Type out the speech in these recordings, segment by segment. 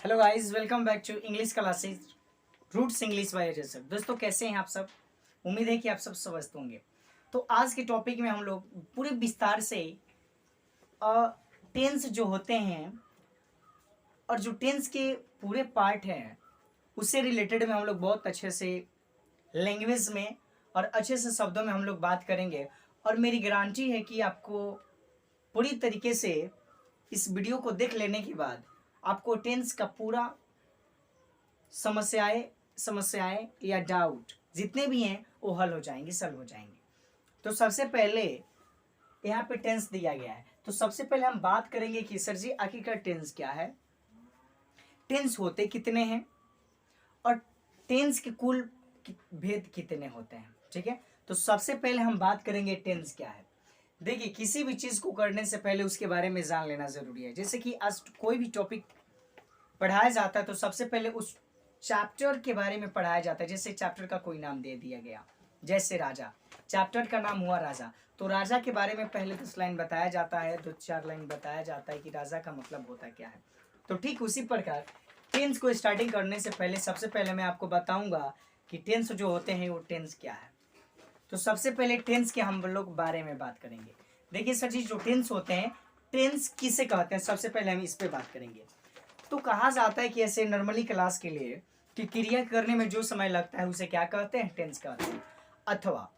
Hello guys, welcome back to English classes Roots English by Joseph. दोस्तों, कैसे हैं आप सब? उम्मीद है कि आप सब समझते होंगे। तो आज के टॉपिक में हम लोग पूरे विस्तार से टेंस जो होते हैं और जो टेंस के पूरे पार्ट हैं उससे रिलेटेड में हम लोग बहुत अच्छे से लैंग्वेज में और अच्छे से शब्दों में हम लोग बात करेंगे। और मेरी गारंटी है कि आपको पूरी तरीके से इस वीडियो को देख लेने के बाद आपको टेंस का पूरा समस्याएं या डाउट जितने भी हैं वो हल हो जाएंगे, सॉल्व हो जाएंगे। तो सबसे पहले यहाँ पे टेंस दिया गया है, तो सबसे पहले हम बात करेंगे कि सर जी आखिरकार टेंस क्या है, टेंस होते कितने हैं और टेंस के कुल भेद कितने होते हैं। ठीक है, तो सबसे पहले हम बात करेंगे टेंस क्या है। देखिए, किसी भी चीज को करने से पहले उसके बारे में जान लेना जरूरी है। जैसे कि आज कोई भी टॉपिक पढ़ाया जाता है तो सबसे पहले उस चैप्टर के बारे में पढ़ाया जाता है। जैसे चैप्टर का कोई नाम दे दिया गया, जैसे राजा, चैप्टर का नाम हुआ राजा, तो राजा के बारे में पहले 10 लाइन बताया जाता है, 2-4 लाइन बताया जाता है कि राजा का मतलब होता क्या है। तो ठीक उसी प्रकार टेंस को स्टार्टिंग करने से पहले सबसे पहले मैं आपको बताऊंगा कि टेंस जो होते हैं वो टेंस क्या है। तो सबसे पहले टेंस के हम लोग बारे में बात करेंगे। देखिए सर जी, जो टेंस होते हैं, टेंस किसे कहते हैं, सबसे पहले हम इस पे बात करेंगे। तो कहा जाता है कि ऐसे नॉर्मली क्लास के लिए कि क्रिया करने में जो समय लगता है उसे क्या कहते हैं, टेंस कहते हैं। अथवा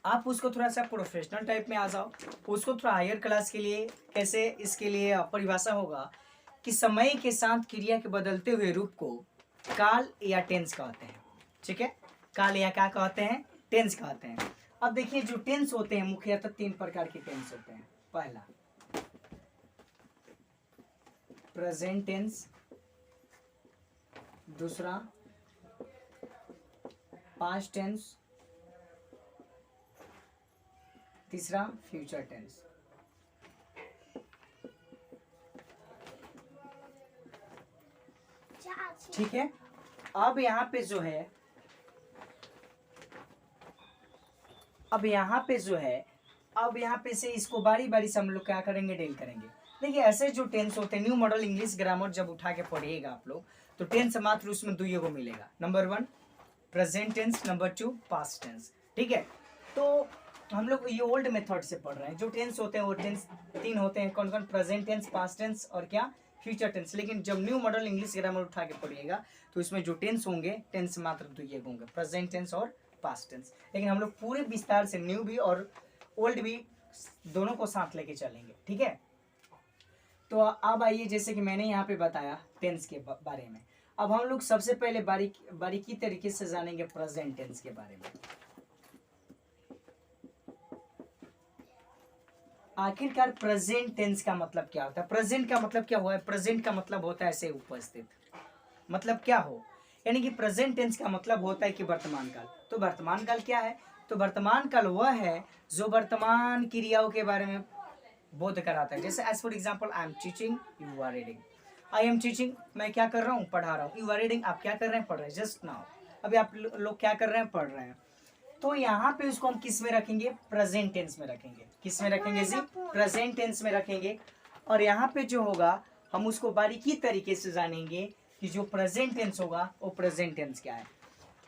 आप उसको थोड़ा सा प्रोफेशनल टाइप में आ जाओ, उसको थोड़ा हायर क्लास के लिए कैसे इसके लिए परिभाषा होगा कि समय के साथ क्रिया के बदलते हुए रूप को काल या टेंस कहते हैं। ठीक है, काल या क्या कहते हैं, टेंस कहते हैं। अब देखिए, जो टेंस होते हैं मुख्यतः 3 प्रकार के टेंस होते हैं। पहला प्रेजेंट टेंस, दूसरा पास्ट टेंस, तीसरा फ्यूचर टेंस। ठीक है, अब यहाँ पे जो है अब यहाँ पे से इसको बारी बारी से हम लोग क्या करेंगे, डील करेंगे। देखिए, ऐसे जो टेंस होते हैं, न्यू मॉडल इंग्लिश ग्रामर जब उठा के पढ़िएगा आप लोग, तो टेंस मात्र उसमें 2 को मिलेगा। Number 1 present tense, number 2 past tense. ठीक है, तो हम लोग ये ओल्ड मेथड से पढ़ रहे हैं। जो टेंस होते हैं वो टेंस 3 होते हैं। कौन कौन? प्रेजेंट टेंस, पास्ट टेंस और क्या, फ्यूचर टेंस। लेकिन जब न्यू मॉडल इंग्लिश ग्रामर उठा के पढ़िएगा तो इसमें जो टेंस होंगे, टेंस मात्र 2 होंगे, प्रेजेंट टेंस और पास्ट टेंस। लेकिन हम लोग पूरे विस्तार से न्यू भी और ओल्ड भी दोनों को साथ लेके चलेंगे। ठीक है, तो अब आइए, जैसे कि मैंने यहाँ पे बताया टेंस के बारे में, अब हम लोग सबसे पहले बारीकी तरीके से जानेंगे प्रेजेंट टेंस के बारे में। आखिरकार प्रेजेंट टेंस का मतलब क्या होता है? प्रेजेंट का मतलब क्या हुआ है? प्रेजेंट का मतलब होता है ऐसे उपस्थित। मतलब क्या हो, यानी कि प्रेजेंट टेंस का मतलब होता है कि वर्तमान काल। तो वर्तमान काल क्या है? तो वर्तमान काल वह है जो वर्तमान क्रियाओं के बारे में बोध कराता है। जैसे as for example, I am teaching, you are reading. I am teaching, मैं क्या कर रहा हूँ, पढ़ा रहा हूँ। यू आर रीडिंग, आप क्या कर रहे हैं, पढ़ रहे हैं। जस्ट नाउ, अभी आप लोग क्या कर रहे हैं, पढ़ रहे हैं। तो यहाँ पे उसको हम किस में रखेंगे? प्रेजेंट टेंस में रखेंगे। किस में रखेंगे जी? प्रेजेंट टेंस में रखेंगे। और यहाँ पे जो होगा हम उसको बारीकी तरीके से जानेंगे कि जो प्रेजेंट टेंस होगा वो प्रेजेंट टेंस क्या है।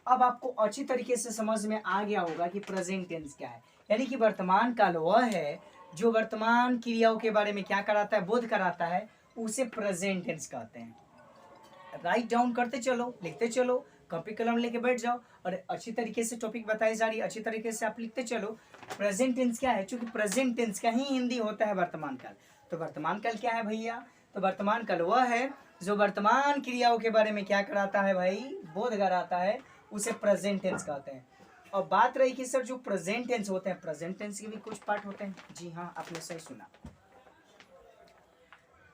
अब आपको अच्छी तरीके से समझ में आ गया होगा कि प्रेजेंट टेंस क्या है। यानी कि वर्तमान काल वह है जो वर्तमान क्रियाओं के बारे में क्या कराता है, बोध कराता है, उसे प्रेजेंट टेंस कहते हैं। राइट डाउन करते चलो, लिखते चलो, कॉपी कलम लेके बैठ जाओ और अच्छी तरीके से टॉपिक बताई जा रही है, अच्छी तरीके से आप लिखते चलो। प्रेजेंट टेंस क्या है? चूंकि प्रेजेंट टेंस का ही हिंदी होता है वर्तमान काल। तो वर्तमान काल क्या है भैया? तो वर्तमान काल वह है जो वर्तमान क्रियाओं के बारे में क्या कराता है भाई, बोध कराता है, उसे प्रेजेंट टेंस कहते हैं। और बात रही कि सर जो प्रेजेंट टेंस होते हैं, प्रेजेंट टेंस के भी कुछ पार्ट होते हैं। जी हाँ, आपने सही सुना।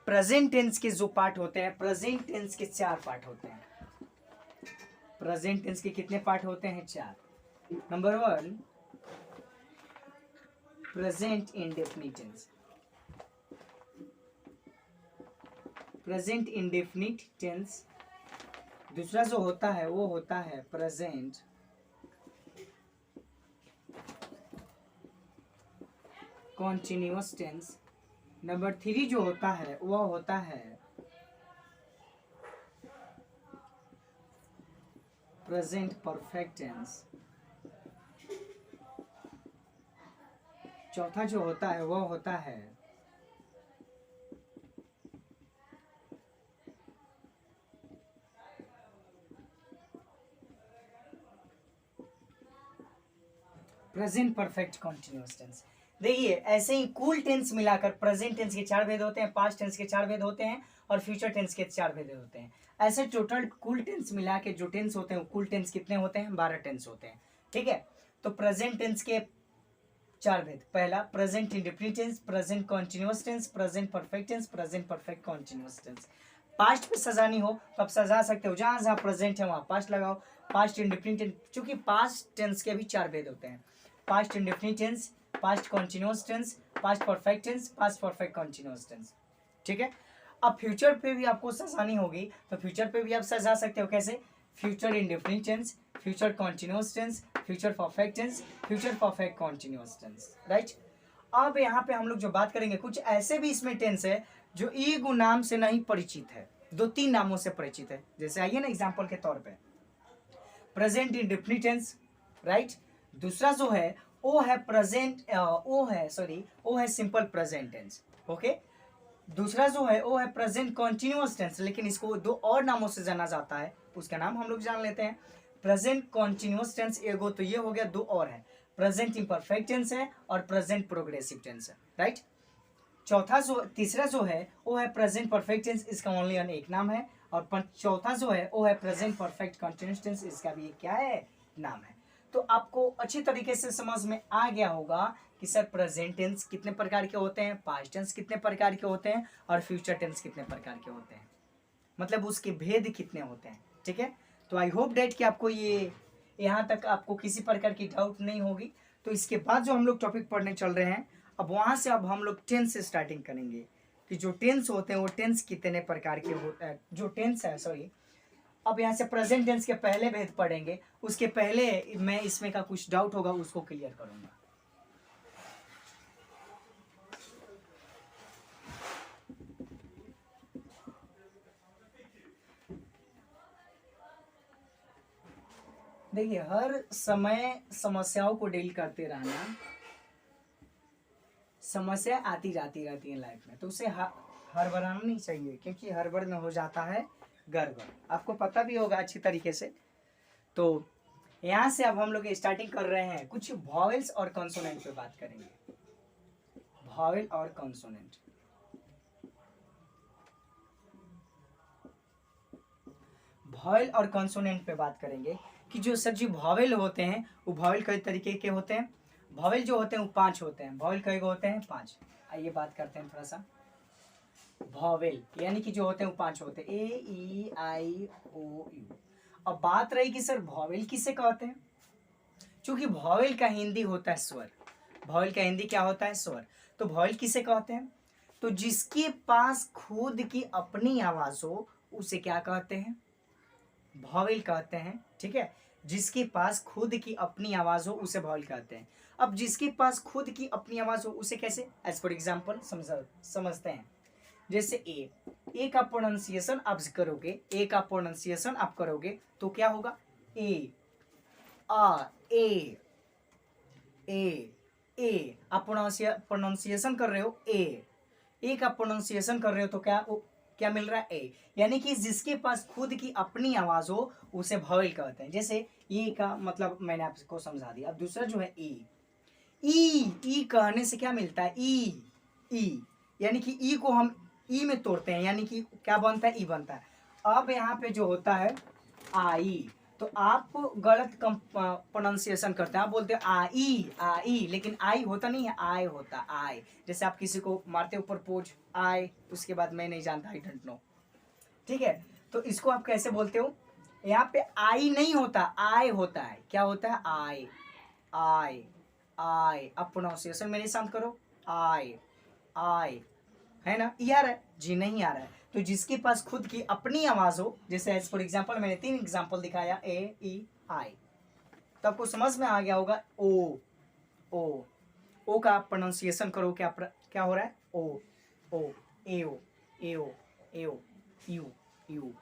प्रेजेंट टेंस के जो पार्ट होते हैं, प्रेजेंट टेंस के 4 पार्ट होते हैं। प्रेजेंट टेंस के कितने पार्ट होते हैं? 4। Number 1 present indefinite tense. Present indefinite tense. दूसरा जो होता है वो होता है प्रेजेंट कॉन्टिन्यूअस टेंस। नंबर 3 जो होता है वह होता है प्रेजेंट परफेक्ट टेंस। चौथा जो होता है वो होता है प्रेजेंट परफेक्ट कॉन्टिन्यूअस टेंस। देखिए ऐसे ही कूल टेंस मिलाकर प्रेजेंट टेंस के 4 भेद होते हैं, पास्ट टेंस के 4 भेद होते हैं और फ्यूचर टेंस के 4 भेद होते हैं। ऐसे टोटल कूल टेंस मिला के जो टेंस होते हैं, कूल टेंस कितने होते हैं? 12 टेंस होते हैं। ठीक है, तो प्रेजेंट टेंस के 4 भेद। पहला present indefinite tense, present continuous tense, present perfect tense, present perfect continuous tense. Past पे सजानी हो तो आप सजा सकते हो, जहां जहां प्रेजेंट है वहां पास्ट लगाओ। पास्ट इंडेफिनिट टेंस, चूंकि पास्ट टेंस के भी 4 भेद होते हैं, past indefinite tense, past continuous tense, past perfect tense, past perfect continuous tense. ठीक है, अब फ्यूचर पे भी आपको सजानी होगी तो फ्यूचर पे भी आप सजा सकते हो। कैसे? Future indefinite tense, future continuous tense, future perfect tense, future perfect continuous tense. Right, अब यहाँ पे हम लोग जो बात करेंगे, कुछ ऐसे भी इसमें टेंस है जो ईगो नाम से नहीं परिचित है, 2-3 नामों से परिचित है। जैसे आइए ना एग्जाम्पल के तौर पे, प्रेजेंट इंडेफिनिट टेंस। राइट, दूसरा जो है वो है प्रेजेंट, वो है सिंपल प्रेजेंट टेंस। ओके, दूसरा जो है वो है प्रेजेंट कॉन्टिन्यूअस टेंस, लेकिन इसको 2 और नामों से जाना जाता है, उसका नाम हम लोग जान लेते हैं। प्रेजेंट कॉन्टिन्यूअस टेंस एगो तो ये हो गया, 2 और है, प्रेजेंट इम्परफेक्ट टेंस है और प्रेजेंट प्रोग्रेसिव टेंस है। राइट, तीसरा जो है वो है प्रेजेंट परफेक्ट टेंस, इसका ओनली एक नाम है। और चौथा जो है वो है प्रेजेंट परफेक्ट कॉन्टिन्यूअस टेंस, इसका भी क्या है? नाम है। तो आपको अच्छी तरीके से समझ में आ गया होगा कि सर प्रेजेंट टेंस कितने प्रकार के होते हैं, पास्ट टेंस कितने प्रकार के होते हैं और फ्यूचर टेंस कितने प्रकार के होते हैं, मतलब उसके भेद कितने होते हैं। ठीक है, तो आई होप डेट कि आपको ये यहाँ तक आपको किसी प्रकार की डाउट नहीं होगी। तो इसके बाद जो हम लोग टॉपिक पढ़ने चल रहे हैं, अब वहाँ से अब हम लोग टेंस से स्टार्टिंग करेंगे कि जो टेंस होते हैं वो टेंस कितने प्रकार के होते हैं, जो टेंस है सॉरी। अब यहाँ से प्रेजेंट टेंस के पहले भेद पढ़ेंगे, उसके पहले मैं इसमें का कुछ डाउट होगा उसको क्लियर करूंगा। देखिए, हर समय समस्याओं को डील करते रहना, समस्या आती जाती रहती है लाइफ में, तो उसे हड़बड़ाना नहीं चाहिए, क्योंकि हड़बड़ में हो जाता है गड़बड़। आपको पता भी होगा अच्छी तरीके से। तो यहाँ से अब हम लोग स्टार्टिंग कर रहे हैं, कुछ वॉवेल्स और कॉन्सोनेंट पे बात करेंगे। वॉवेल और कॉन्सोनेंट, वॉवेल और कॉन्सोनेंट पे बात करेंगे कि जो सर जी वॉवेल होते हैं वो वॉवेल कई तरीके के होते हैं। वॉवेल जो होते हैं वो 5 होते हैं। वॉवेल कई होते हैं? 5। आइए बात करते हैं थोड़ा सा। वॉवेल यानी कि जो होते हैं वो 5 होते हैं, A, E, I, O, U। अब बात रही कि सर वॉवेल किसे कहते हैं, क्योंकि वॉवेल का हिंदी होता है स्वर। वॉवेल का हिंदी क्या होता है? स्वर। तो वॉवेल किसे कहते हैं? तो जिसके पास खुद की अपनी आवाज हो उसे क्या कहते हैं? वॉवेल कहते हैं। ठीक है, जिसके पास खुद की अपनी आवाज हो उसे वॉवेल कहते हैं। अब जिसके पास खुद की अपनी आवाज हो उसे कैसे? एज फॉर एग्जाम्पल समझते हैं। जैसे ए का प्रोनाउंसिएशन आप करोगे, ए का प्रोनाउंसिएशन आप करोगे तो क्या होगा? ए आ ए ए ए। आप प्रोनाउंसिएशन कर रहे हो ए का प्रोनाउंसिएशन कर रहे हो तो क्या मिल रहा है? ए। यानी कि जिसके पास खुद की अपनी आवाज हो उसे वॉवेल कहते हैं। जैसे ये का मतलब मैंने आपको समझा दिया। अब दूसरा जो है ई कहने से क्या मिलता है? ई यानी कि ई को हम ई में तोड़ते हैं, यानी कि क्या बनता है? ई बनता है। अब यहाँ पे जो होता है आई, तो आप गलत प्रोनाउंसिएशन करते हैं, आप बोलते हैं आई, लेकिन आई होता नहीं है, आय होता आय। जैसे आप किसी को मारते ऊपर पोज आय, उसके बाद मैं नहीं जानता, आई डोंट नो। ठीक है, तो इसको आप कैसे बोलते हो? यहाँ पे आई नहीं होता, आय होता है। क्या होता है? आय आय आय। अब प्रोनाउंसिएशन मेरे साथ करो, आय आय, है ना? ये आ रहा है? जी नहीं आ रहा है। तो जिसके पास खुद की अपनी आवाज हो, जैसे एज फॉर एग्जाम्पल मैंने 3 एग्जाम्पल दिखाया, A, E, I, तो आपको समझ में आ गया होगा। ओ का प्रोनाउंसिएशन करो, क्या हो रहा है? ओ ए ओ, यू।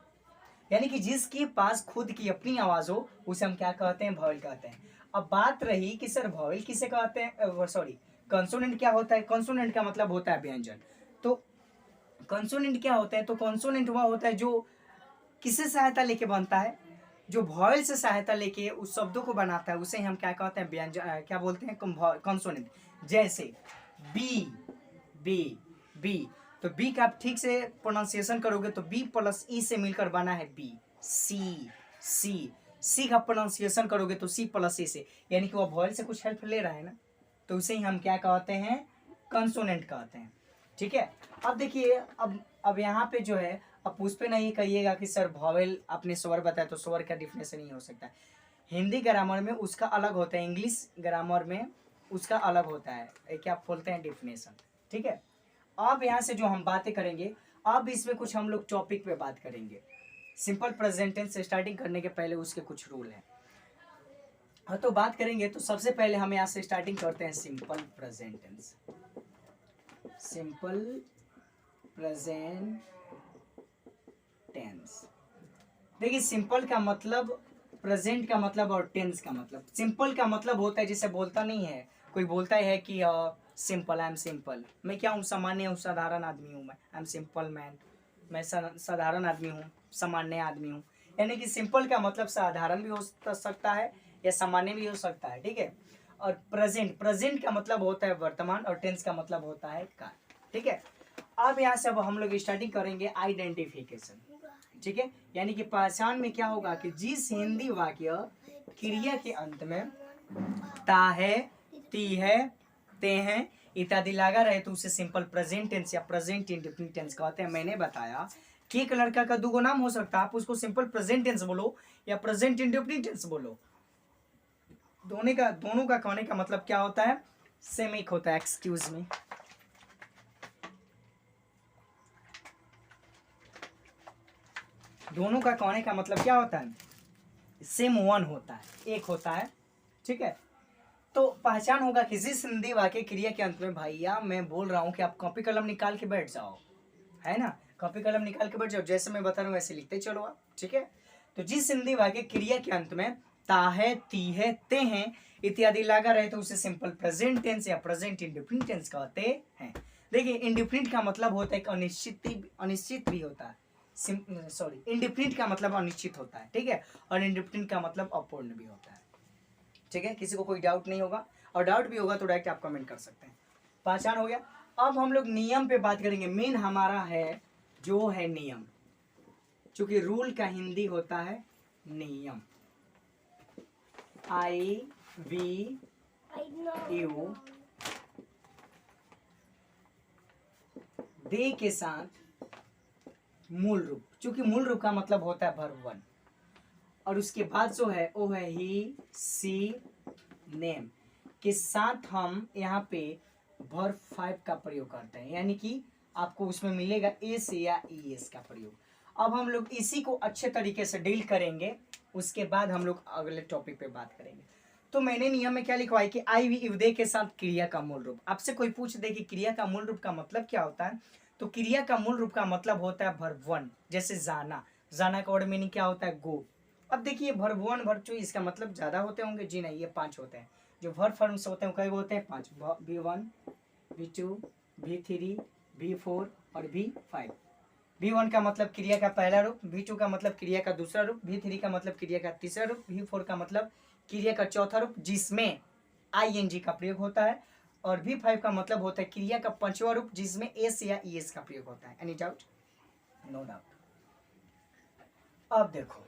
यानी कि जिसके पास खुद की अपनी आवाज हो उसे हम क्या कहते हैं, वॉवेल कहते हैं। अब बात रही कि सर वॉवेल किसे कहते हैं, सॉरी कंसोनेंट क्या होता है। कंसोनेंट का मतलब होता है व्यंजन। तो कंसोनेंट क्या होता है, तो कंसोनेंट वह होता है जो किससे सहायता लेके बनता है, जो वॉवेल से सहायता लेके उस शब्दों को बनाता है, उसे हम क्या कहते हैं, व्यंजन, क्या बोलते हैं, कंसोनेंट। जैसे बी, बी, बी, तो बी का आप ठीक से प्रोनाउंसिएशन करोगे तो बी प्लस ई से मिलकर बना है बी। सी, सी, सी का प्रोनाउंसिएशन करोगे तो सी प्लस ई से, यानी कि वह वॉवेल से कुछ हेल्प ले रहा है ना, तो उसे ही हम क्या कहते हैं, कंसोनेंट कहते हैं। ठीक है। अब देखिए, अब यहाँ पे जो है, अब उस पे नहीं कहिएगा कि सर वॉवेल आपने स्वर बताया तो स्वर का डिफिनेशन नहीं हो सकता। हिंदी ग्रामर में उसका अलग होता है, इंग्लिश ग्रामर में उसका अलग होता है, क्या बोलते हैं, डिफिनेशन। ठीक है। अब यहाँ से जो हम बातें करेंगे, अब इसमें कुछ हम लोग टॉपिक पे बात करेंगे। सिंपल प्रेजेंट टेंस से स्टार्टिंग करने के पहले उसके कुछ रूल हैं। हाँ, तो बात करेंगे तो सबसे पहले हम यहाँ से स्टार्टिंग करते हैं simple present tense. Simple present tense. देखिए, सिंपल का मतलब, प्रेजेंट का मतलब और टेंस का मतलब। सिंपल का मतलब होता है, जैसे बोलता नहीं है कोई, बोलता है कि सिंपल, आई एम सिंपल, मैं क्या हूँ, सामान्य हूँ, साधारण आदमी हूँ, मैं आई एम सिंपल मैन, मैं साधारण आदमी हूँ, सामान्य आदमी हूँ। यानी कि सिंपल का मतलब साधारण भी हो सकता है या सामान्य भी हो सकता है। ठीक है। और प्रेजेंट, प्रेजेंट का मतलब होता है वर्तमान, और टेंस का मतलब होता है काल। ठीक है। अब यहाँ से अब हम लोग स्टार्टिंग करेंगे आइडेंटिफिकेशन। ठीक है। यानी कि पहचान में क्या होगा कि जिस हिंदी वाक्य क्रिया के अंत में ता है, ती है, ते हैं इत्यादि लगा रहे तो उसे सिंपल प्रेजेंट टेंस या प्रेजेंट इंडेफिनिट टेंस कहते हैं। मैंने बताया कि एक लड़का का दो नाम हो सकता है, आप उसको सिंपल प्रेजेंट टेंस बोलो या प्रेजेंट इंडेफिनिट टेंस बोलो, दोनों का कहने का मतलब क्या होता है, सेम एक होता है। एक्सक्यूज मी, दोनों का कहने का मतलब क्या होता है, सेम वन होता है, एक होता है। ठीक है। तो पहचान होगा कि जिस हिंदी वाक्य क्रिया के अंत में, भैया मैं बोल रहा हूँ कि आप कॉपी कलम निकाल के बैठ जाओ, है ना, कॉपी कलम निकाल के बैठ जाओ, जैसे मैं बता रहा हूँ वैसे लिखते चलो आप। ठीक है। तो जिस हिंदी वाक्य क्रिया के अंत में ता है, ती है, ते हैं इत्यादि लगा रहे तो उसे सिंपल प्रेजेंट टेंस या प्रेजेंट इंडेफिनिट टेंस कहते हैं। देखिए, इंडेफिनिट का मतलब होता है अनिश्चित भी होता है। सॉरी, इंडेफिनिट का मतलब अनिश्चित होता है। ठीक है। और इंडेफिनिट का मतलब अपूर्ण भी होता है। ठीक है। किसी को कोई डाउट नहीं होगा, और डाउट भी होगा तो डायरेक्ट आप कमेंट कर सकते हैं। पहचान हो गया। अब हम लोग नियम पे बात करेंगे। मेन हमारा है जो है नियम, चूंकि रूल का हिंदी होता है नियम। IVU दे के साथ मूल रूप, चूंकि मूल रूप का मतलब होता है वर्ब वन, और उसके बाद जो है वो है ही, सी, नेम के साथ हम यहाँ पे वर्ब 5 का प्रयोग करते हैं, यानी कि आपको उसमें मिलेगा एस या ईएस का प्रयोग। अब हम लोग इसी को अच्छे तरीके से डील करेंगे, उसके बाद हम लोग अगले टॉपिक पे बात करेंगे। तो मैंने नियम में क्या लिखवाई कि आई वी उदय के साथ क्रिया का मूल रूप। आपसे कोई पूछ दे कि क्रिया का मूल रूप का मतलब क्या होता है, तो क्रिया का मूल रूप का मतलब होता है वर्ब वन। जैसे जाना, जाना का वर्ड मीनिंग क्या होता है, गो। अब देखिए, वर्ब वन, वर्ब टू, इसका मतलब ज्यादा होते होंगे जी, नहीं, ये 5 होते हैं। जो वर्ब फॉर्म्स होते हैं कई होते हैं, 5, V1, V2, V3, V4 और V5। V1 का मतलब क्रिया का पहला रूप, V2 का मतलब क्रिया का दूसरा रूप, V3 का मतलब क्रिया का तीसरा रूप, V4 का मतलब क्रिया का चौथा रूप जिसमें ING का प्रयोग होता है, और V5 का मतलब होता है क्रिया का पांचवा रूप जिसमें एस या ES का प्रयोग होता है। Any doubt? No doubt. अब देखो,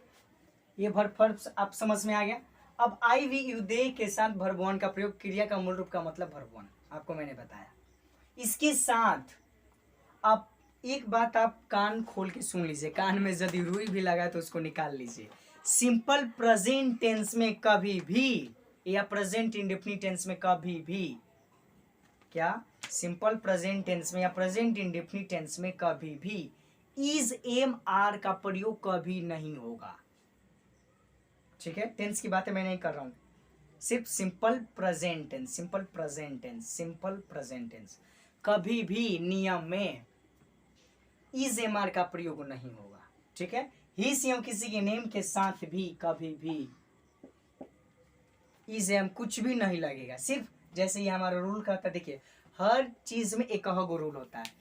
ये वर्ब आप समझ में आ गया। अब IVU दे के साथ वर्ब वन का प्रयोग, क्रिया का मूल रूप का मतलब वर्ब वन, आपको मैंने बताया। इसके साथ आप एक बात आप कान खोल के सुन लीजिए, कान में यदि रुई भी लगा तो उसको निकाल लीजिए। सिंपल प्रेजेंट टेंस में कभी भी, या प्रेजेंट इंडेफिनिट टेंस में कभी भी, क्या, सिंपल प्रेजेंट टेंस में या प्रेजेंट इंडेफिनिट टेंस में कभी भी इज एम आर का प्रयोग कभी नहीं होगा। ठीक है। टेंस की बातें मैं नहीं कर रहा हूं, सिर्फ simple present tense, simple present tense, simple present tense, कभी भी नियम में इज एम आर का प्रयोग नहीं होगा। ठीक है। ही से हम किसी के नेम के साथ भी कभी भी ई से हम कुछ भी नहीं लगेगा। सिर्फ जैसे ये हमारा रूल कहता है, देखिए हर चीज में एक गो रूल होता है।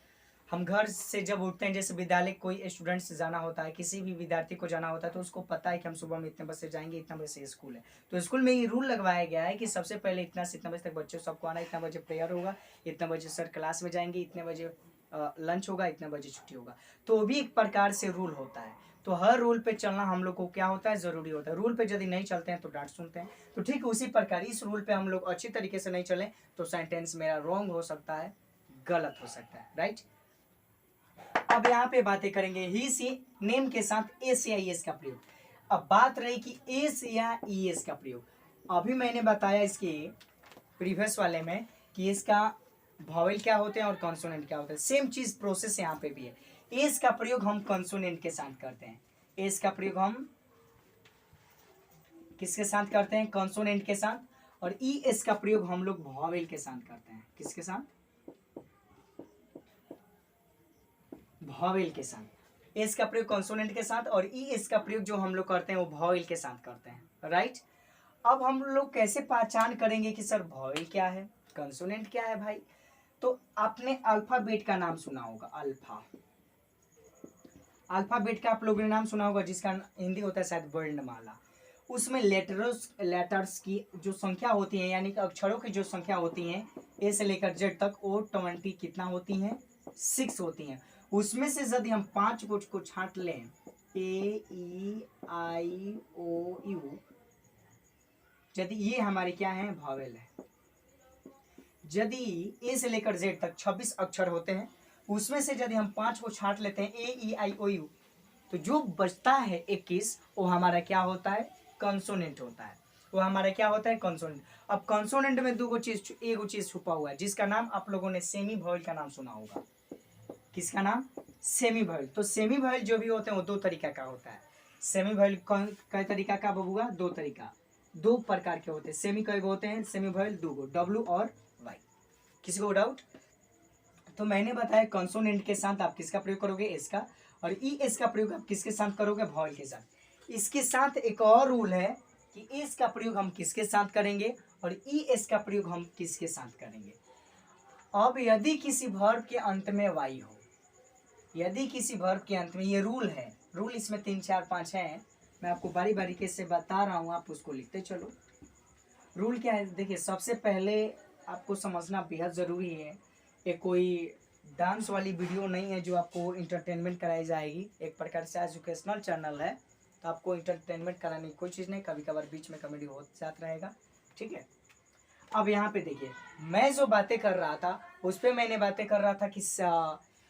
हम घर से जब उठते हैं, जैसे विद्यालय कोई स्टूडेंट्स जाना होता है, किसी भी विद्यार्थी को जाना होता है, तो उसको पता है कि हम सुबह में इतने बजे से जाएंगे, इतना बजे से स्कूल है। तो स्कूल में ये रूल लगवाया गया है कि सबसे पहले इतना से इतना बजे तक बच्चों सबको आना, इतना बजे प्रेयर होगा, इतना बजे सर क्लास में जाएंगे, इतने बजे लंच होगा, इतने बजे छुट्टी होगा। तो भी एक प्रकार से रूल होता है। तो हर रूल पे चलना हम लोग को क्या होता है, जरूरी होता है। रूल पे यदि नहीं चलते हैं तो डांट सुनते हैं। तो ठीक उसी प्रकार इस रूल पे हम लोग अच्छी तरीके से नहीं चले तो सेंटेंस मेरा रॉन्ग हो सकता है, गलत हो सकता है, राइट। अब यहाँ पे बातें करेंगे ही सी नेम के साथ एस या ई एस का प्रयोग। अब बात रही कि एस या ई एस का प्रयोग। अभी मैंने बताया इसके प्रीवियस वाले में कि इसका वॉवेल क्या होते हैं और कॉन्सोनेंट क्या होते हैं। सेम चीज प्रोसेस यहाँ पे भी है। एस का प्रयोग हम कॉन्सोनेंट के साथ करते हैं। एस का प्रयोग हम किसके साथ करते हैं, कॉन्सोनेंट के साथ। और ई एस का प्रयोग हम लोग वॉवेल के साथ करते हैं। किसके साथ, वॉवेल के साथ। एस का प्रयोग कॉन्सोनेंट के साथ और ई एस का प्रयोग जो हम लोग करते हैं वो वॉवेल के साथ करते हैं, राइट। अब हम लोग कैसे पहचान करेंगे कि सर वॉवेल क्या है, कॉन्सोनेंट क्या है भाई। तो आपने अल्फाबेट का नाम सुना होगा, अल्फाबेट का आप लोगों ने नाम सुना होगा, जिसका हिंदी होता है शायद वर्णमाला। उसमें लेटर्स की जो संख्या होती है, यानी कि अक्षरों की जो संख्या होती है ए से लेकर जेड तक, वो 20 कितना होती है, 6 होती हैं। उसमें से यदि हम 5 को छांट लें, ए ई आई ओ यू, यदि ये हमारे क्या है, वॉवेल है। यदि ए से लेकर जेड तक 26 अक्षर होते हैं, उसमें से यदि हम 5 को छांट लेते हैं, ए ई आई ओ यू, तो जो बचता है 21, वो हमारा क्या होता है, कॉन्सोनेंट होता है। वो हमारा क्या होता है, कॉन्सोनेंट। अब कॉन्सोनेंट में एक चीज छुपा हुआ है, जिसका नाम आप लोगों ने सेमी वॉवेल का नाम सुना होगा। किसका नाम, सेमी वॉवेल। तो सेमी वॉवेल जो भी होते हैं वो 2 तरीका का होता है। सेमी वॉवेल कई तरीका का बबुआ, 2 तरीका, 2 प्रकार के होते हैं। सेमी कई होते हैं, सेमी वॉवेल 2 गो, डब्ल्यू और वाई। किसी को डाउट। तो मैंने बताया कॉन्सोनेंट के साथ आप किसका प्रयोग करोगे, एस का, और ई एस का प्रयोग आप किसके साथ करोगे, वॉवेल के साथ। इसके साथ एक और रूल है कि एस का प्रयोग हम किसके साथ करेंगे और ई एस का प्रयोग हम किसके साथ करेंगे। अब यदि किसी वर्ब के अंत में वाई हो, यदि किसी वर्ब के अंत में, ये रूल है, रूल इसमें 3 4 5 है, मैं आपको बारी बारी से बता रहा हूँ, आप उसको लिखते चलो। रूल क्या है, देखिए सबसे पहले आपको समझना बेहद ज़रूरी है। ये कोई डांस वाली वीडियो नहीं है जो आपको इंटरटेनमेंट कराई जाएगी। एक प्रकार से एजुकेशनल चैनल है, तो आपको इंटरटेनमेंट कराने की कोई चीज़ नहीं, कभी कभार बीच में कॉमेडी हो जाता रहेगा, ठीक है। अब यहाँ पे देखिए, मैं जो बातें कर रहा था उस पर मैंने बातें कर रहा था कि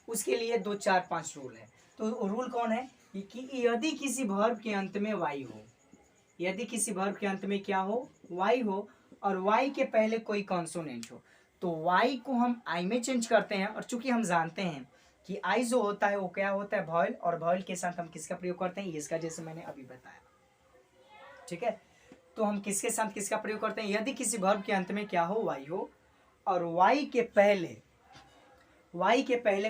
उसके लिए 2 4 5 रूल है। तो रूल कौन है कि यदि किसी वर्ब के अंत में वाई हो, यदि किसी वर्ब के अंत में क्या हो, वाई हो, और वाई के पहले कोई कॉन्सोनेंट हो, तो वाई को हम आई में चेंज करते हैं। और चूंकि हम जानते हैं कि आई जो होता है वो क्या होता है, वॉवेल, और वॉवेल के साथ हम किसका प्रयोग करते हैं, इसका, जैसे मैंने अभी बताया, ठीक है। तो हम किसके साथ किसका प्रयोग करते हैं, यदि किसी वर्ब के अंत में क्या हो, वाई हो, और वाई के पहले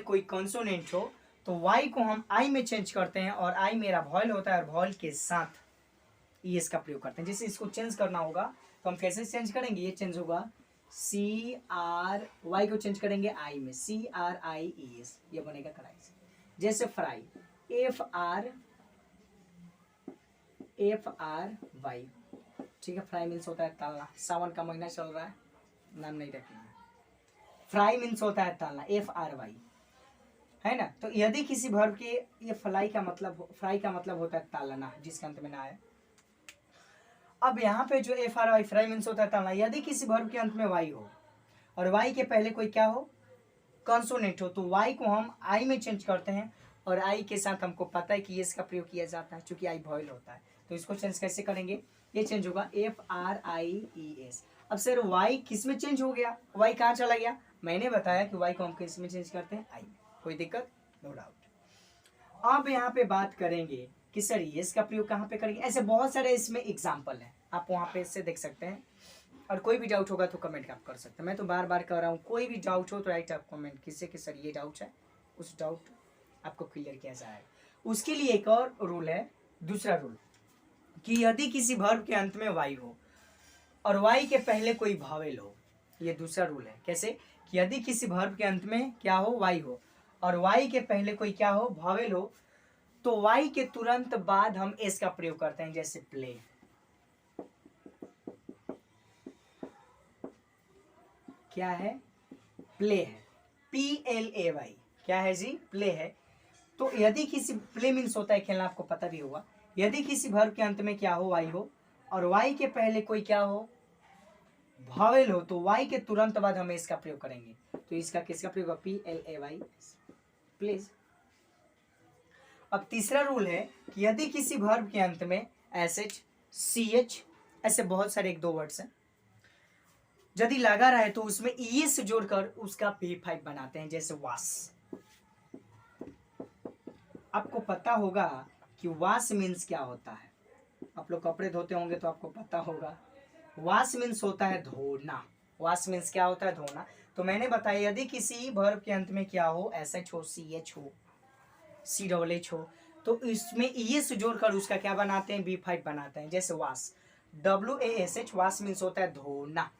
कोई कॉन्सोनेंट हो, तो वाई को हम आई में चेंज करते हैं, और आई मेरा वॉवेल होता है, और वॉवेल के साथ ई एस का प्रयोग करते हैं। जैसे इसको चेंज करना होगा तो हम कैसे चेंज करेंगे, ये चेंज होगा, सी आर वाई को चेंज करेंगे आई में, सी आर आई ई एस, ये बनेगा कढ़ाई से। जैसे फ्राई, एफ आर वाई, ठीक है। फ्राई मीन्स होता है तलना, सावन का महीना चल रहा है, नाम नहीं रखना है। फ्राई मीन्स होता है तलना, एफ आर वाई, है ना। तो यदि किसी वर्ब के, ये फ्राई का मतलब होता है तलना, जिसके अंत में ना आए। अब यहाँ पे जो F R Y, fry means होता है तलना, यदि किसी वर्ब के अंत में वाई हो और वाई के पहले कोई क्या हो, कॉन्सोनेंट हो, तो वाई को हम आई में चेंज करते हैं, और आई के साथ हमको पता है कि इसका प्रयोग किया जाता है, चूंकि आई वॉवेल होता है। तो इसको चेंज कैसे करेंगे, ये चेंज होगा एफ आर आई ई एस। अब सर वाई किस में चेंज हो गया, वाई कहाँ चला गया, मैंने बताया कि वाई को हम किस में चेंज करते हैं, आई में। कोई दिक्कत, नो डाउट। अब यहाँ पे बात करेंगे कि सर ये इसका प्रयोग कहाँ पे करेंगे। ऐसे बहुत सारे इसमें एग्जाम्पल है, आप वहाँ पे इससे देख सकते हैं। और कोई भी डाउट होगा तो कमेंट आप कर सकते हैं। मैं तो बार बार कह रहा हूँ, कोई भी डाउट हो तो राइट आप कमेंट, किससे कि सर ये डाउट है, उस डाउट आपको क्लियर कैसा है। उसके लिए एक और रूल है, दूसरा रूल, कि यदि किसी वर्ब के अंत में वाई हो और वाई के पहले कोई भावेल हो, ये दूसरा रूल है। कैसे? कि यदि किसी वर्ब के अंत में क्या हो, वाई हो, और वाई के पहले कोई क्या हो, भावेल हो, तो वाई के तुरंत बाद हम एस का प्रयोग करते हैं। जैसे प्ले, क्या है, प्ले है, PLAY, क्या है जी, प्ले है। तो यदि किसी, प्ले मीन्स होता है खेलना, आपको पता भी होगा। यदि किसी वर्ब के अंत में क्या हो, वाई हो, और वाई के पहले कोई क्या हो, भावेल हो, तो वाई के तुरंत बाद हमें इसका प्रयोग करेंगे। तो इसका किसका प्रयोग होगा, PLAY, प्लीज। अब तीसरा रूल है कि यदि किसी वर्ब के अंत में SH, CH, ऐसे बहुत सारे एक दो वर्ड्स हैं, यदि लगा रहा है तो उसमें ES जोड़कर उसका P5 बनाते हैं। जैसे वास, आपको पता होगा कि वाश मीन्स क्या होता है, आप लोग कपड़े धोते होंगे तो आपको पता होगा। वाश मीन्स होता है धोना, वाश मीन्स क्या होता है, धोना। तो मैंने बताया यदि किसी वर्ब के अंत में क्या हो, SH हो, CH हो, CHH हो, तो इसमें ES जोड़कर उसका क्या बनाते हैं, B5 बनाते हैं। जैसे वाश, WASH, वाश मीन्स होता है धोना।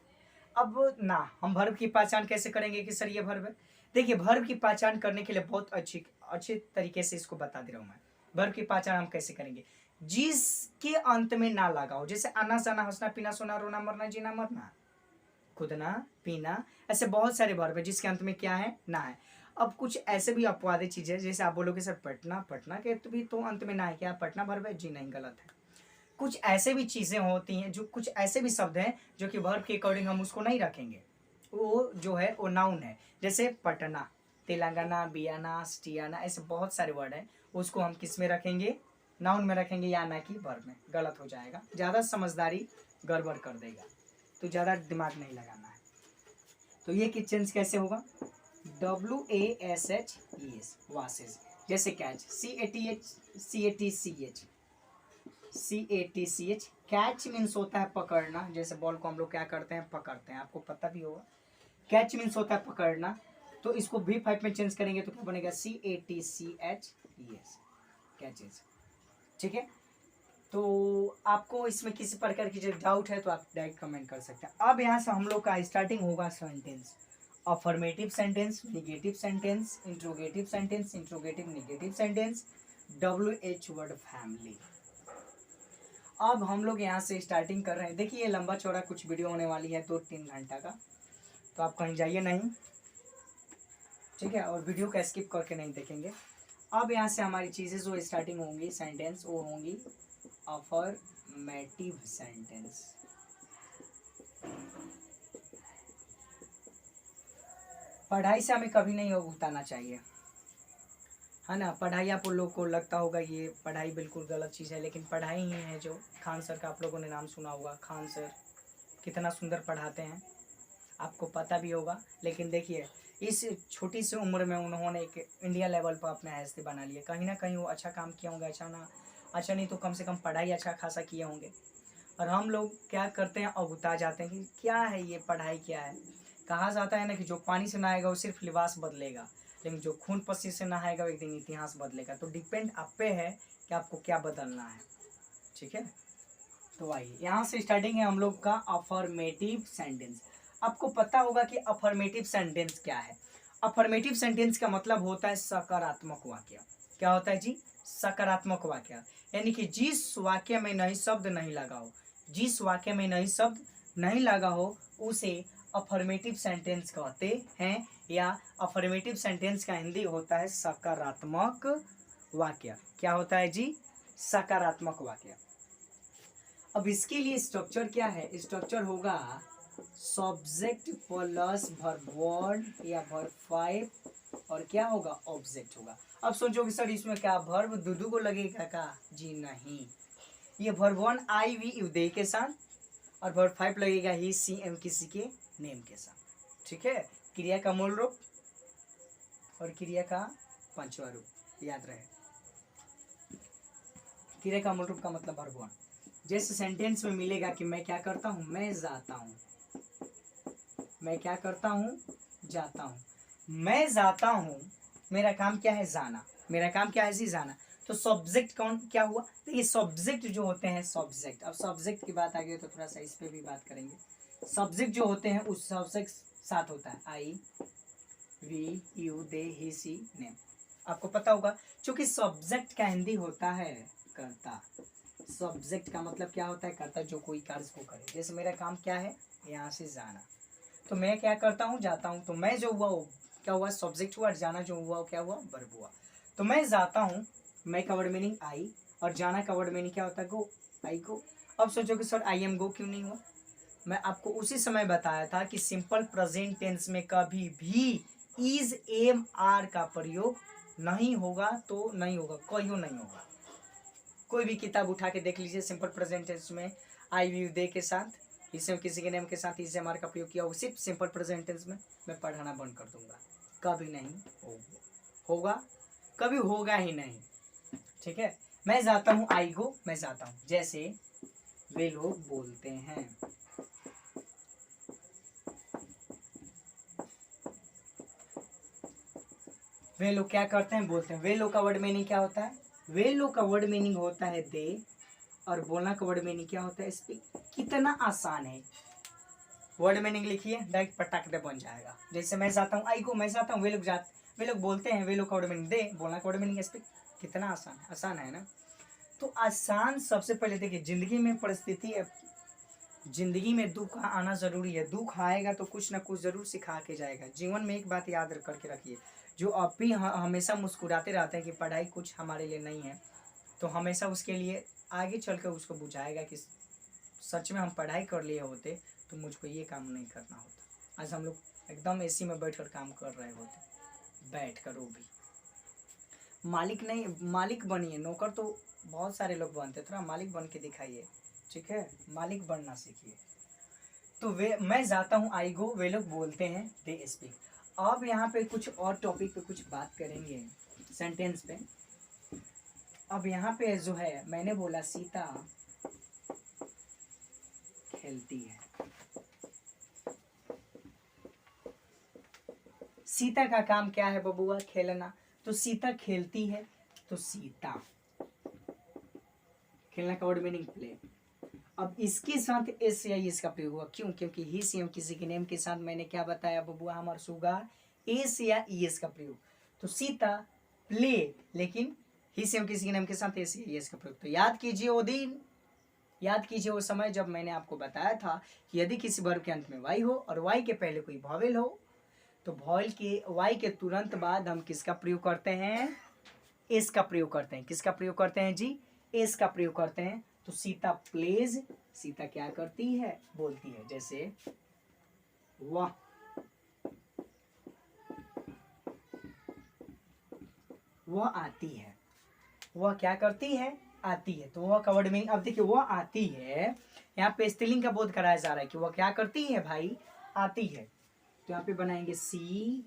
अब ना हम वर्ब की पहचान कैसे करेंगे कि सर ये वर्ब है। देखिए वर्ब की पहचान करने के लिए बहुत अच्छे तरीके से इसको बता दे रहा हूँ मैं। वर्ब की पहचान हम कैसे करेंगे, जिसके अंत में ना लगा हो। जैसे आना जाना, हंसना पीना सोना रोना मरना जीना मरना, खुदना पीना, ऐसे बहुत सारे वर्ब है जिसके अंत में क्या है, ना है। अब कुछ ऐसे भी अपवादी चीजें, जैसे आप बोलोगे सर पटना, पटना के तो अंत में ना है, क्या पटना वर्ब है, जी नहीं, गलत है। कुछ ऐसे भी चीजें होती हैं, जो कुछ ऐसे भी शब्द हैं जो कि वर्ब के अकॉर्डिंग हम उसको नहीं रखेंगे, वो जो है वो नाउन है। जैसे पटना, तेलंगाना, बियाना, स्टियाना, ऐसे बहुत सारे वर्ड हैं, उसको हम किस में रखेंगे, नाउन में रखेंगे, या ना कि वर्ब में। गलत हो जाएगा, ज़्यादा समझदारी गड़बड़ कर देगा, तो ज़्यादा दिमाग नहीं लगाना है। तो ये कि चेंज कैसे होगा, WASHES, वासेस। जैसे कैच, CATCH, कैच मीन्स होता है पकड़ना। जैसे बॉल को हम लोग क्या करते हैं, पकड़ते हैं, आपको पता भी होगा। कैच मीन्स होता है पकड़ना, तो इसको B5 में चेंज करेंगे तो क्या बनेगा, CATCHES, कैचेस। ठीक है, तो आपको इसमें किसी प्रकार की जो डाउट है तो आप डायरेक्ट कमेंट कर सकते हैं। अब यहाँ से हम लोग का स्टार्टिंग होगा sentence, affirmative sentence, negative sentence, interrogative sentence, interrogative negative sentence, WH word family. अब हम लोग यहाँ से स्टार्टिंग कर रहे हैं। देखिए ये लंबा चौड़ा कुछ वीडियो होने वाली है, 2-3 घंटा का, तो आप कहीं जाइए नहीं, ठीक है, और वीडियो का स्किप करके नहीं देखेंगे। अब यहाँ से हमारी चीज़ें जो स्टार्टिंग होंगी सेंटेंस, वो होंगी अफर्मेटिव सेंटेंस। पढ़ाई से हमें कभी नहीं उगताना चाहिए, है ना। पढ़ाई आप लोग को लगता होगा ये पढ़ाई बिल्कुल गलत चीज़ है, लेकिन पढ़ाई ही है जो खान सर का आप लोगों ने नाम सुना होगा। खान सर कितना सुंदर पढ़ाते हैं, आपको पता भी होगा। लेकिन देखिए इस छोटी सी उम्र में उन्होंने एक इंडिया लेवल पर अपना हैसियत बना लिया। कहीं ना कहीं वो अच्छा काम किए होंगे, अच्छा नहीं तो कम से कम पढ़ाई अच्छा खासा किए होंगे। और हम लोग क्या करते हैं, अगुता जाते हैं कि क्या है ये पढ़ाई, क्या है। कहा जाता है ना कि जो पानी से नहाएगा वो सिर्फ लिबास बदलेगा, लेकिन जो खून पसीने से नहाएगा वो एक दिन इतिहास बदलेगा। तो डिपेंड आप पे है कि आपको क्या बदलना है, ठीक है। तो आइए यहाँ से स्टार्टिंग है हम लोग का अफर्मेटिव सेंटेंस। आपको पता होगा कि अफर्मेटिव सेंटेंस क्या है। अफर्मेटिव सेंटेंस का मतलब होता है सकारात्मक वाक्य। क्या होता है जी, सकारात्मक वाक्य। यानी कि जिस वाक्य में नई शब्द नहीं लगा हो, जिस वाक्य में नई शब्द नहीं लगा हो उसे अफर्मेटिव सेंटेंस कहते हैं, या अफर्मेटिव सेंटेंस का हिंदी होता है सकारात्मक वाक्य। क्या होता है जी, सकारात्मक वाक्य। अब इसके लिए स्ट्रक्चर क्या है, स्ट्रक्चर होगा सब्जेक्ट प्लस वर्ब वन या वर्ब 5 और क्या होगा, ऑब्जेक्ट होगा। अब सोचोगे सर इसमें क्या वर्ब दूधू को लगेगा का, जी नहीं। ये verb 1 I we you they के साथ, और वर्ब 5 लगेगा ही सी एम किसी के नेम के साथ, ठीक है। क्रिया का मूल रूप और क्रिया का पांचवा रूप याद रहे। क्रिया का मूल रूप का मतलब वर्ब 1। जैसे सेंटेंस में मिलेगा कि मैं क्या करता हूँ, मैं जाता हूँ, मैं क्या करता हूँ, जाता हूँ। मैं जाता हूँ मेरा काम क्या है जाना, मेरा काम क्या है जी जाना। तो सब्जेक्ट कौन क्या हुआ, तो ये सब्जेक्ट जो होते हैं सब्जेक्ट, अब सब्जेक्ट की बात आ गई तो थोड़ा सा इस पे भी बात करेंगे। सब्जेक्ट जो होते हैं उस सब्जेक्ट साथ होता है I we you they he she name. आपको पता होगा क्योंकि सब्जेक्ट का हिंदी होता है कर्ता। सब्जेक्ट का मतलब क्या होता है, कर्ता जो कोई कार्य को करे। जैसे मेरा काम क्या है यहाँ से जाना, तो मैं क्या करता हूँ जाता हूँ, तो मैं जो हुआ वो क्या हुआ सब्जेक्ट हुआ, और जाना जो हुआ वो क्या हुआ वर्ब हुआ। तो मैं जाता हूँ, मैं का वर्ड मीनिंग आई, और जाना का वर्ड मीनिंग क्या होता है गो, आई गो। अब सोचो कि सर आई एम गो क्यों नहीं हुआ। मैं आपको उसी समय बताया था कि सिंपल प्रेजेंट टेंस में कभी भी इज एम आर का प्रयोग नहीं होगा, तो नहीं होगा, कहीं नहीं होगा। कोई भी किताब उठा के देख लीजिए, सिंपल प्रेजेंट टेंस में आई व्यू दे के साथ इसे किसी के नेम के साथ इज एम आर का प्रयोग किया हो, सिर्फ सिंपल प्रेजेंट टेंस में, मैं पढ़ाना बंद कर दूंगा। कभी नहीं होगा, कभी होगा ही नहीं। ठीक है, मैं जाता हूँ आई गो, मैं जाता हूँ, जैसे वे लोग बोलते हैं। वे लोग क्या करते हैं बोलते हैं। वे लोग का वर्ड मीनिंग क्या होता है, वे लोग का वर्ड मीनिंग होता है दे, और बोलना का वर्ड मीनिंग क्या होता है स्पीक। कितना आसान है, वर्ड मीनिंग लिखिए डायरेक्ट पटाख दे बन जाएगा। जैसे मैं जाता हूँ आई गो, मैं जाता हूँ, वे लोग बोलते हैं, वे लोग का वर्ड मीनिंग दे, बोलना का वर्ड मीनिंग स्पीक। कितना आसान है, आसान है ना। तो आसान सबसे पहले देखिए, जिंदगी में परिस्थिति, जिंदगी में दुख आना जरूरी है। दुख आएगा तो कुछ ना कुछ जरूर सिखा के जाएगा। जीवन में एक बात याद करके रखिए, जो अब भी हमेशा मुस्कुराते रहते हैं कि पढ़ाई कुछ हमारे लिए नहीं है, तो हमेशा उसके लिए आगे चल कर उसको बुझाएगा कि सच में हम पढ़ाई कर लिए होते तो मुझको ये काम नहीं करना होता। आज हम लोग एकदम एसी में बैठकर काम कर रहे होते, बैठ कर, वो भी मालिक नहीं, मालिक बनिए, नौकर तो बहुत सारे लोग बनते, थोड़ा मालिक बन के दिखाइए। ठीक है, मालिक बनना सीखिए। तो वे, मैं जाता हूँ आई गो, वे लोग बोलते हैं दे स्पीक। अब यहाँ पे कुछ और टॉपिक पे कुछ बात करेंगे, सेंटेंस पे। अब यहाँ पे जो है मैंने बोला सीता खेलती है। सीता का काम क्या है बबुआ, खेलना। तो सीता खेलती है, तो सीता, खेलना का वर्ड मीनिंग प्ले। अब इसके साथ एस या एस का प्रयोग हुआ, क्यों, क्योंकि ही से किसी के नेम के साथ मैंने क्या बताया बबुआ हमारा सुगा, एस या एस का प्रयोग। तो सीता प्ले, लेकिन ही से किसी के नेम के साथ एस या एस का प्रयोग। तो याद कीजिए वो दिन, याद कीजिए वो समय जब मैंने आपको बताया था कि यदि किसी वर्ब के अंत में वाई हो और वाई के पहले कोई वॉवेल हो, तो वॉवेल के वाई के तुरंत बाद हम किसका प्रयोग करते हैं, एस का प्रयोग करते हैं। किसका प्रयोग करते हैं जी, एस का प्रयोग करते हैं। तो सीता प्लेज, सीता क्या करती है, बोलती है। जैसे वह, वह आती है, वह क्या करती है, आती है। तो वह का वर्ड मीनिंग, अब देखिए वह आती है, यहाँ पे स्त्रीलिंग का बोध कराया जा रहा है कि वह क्या करती है भाई, आती है। तो यहाँ पे बनाएंगे सी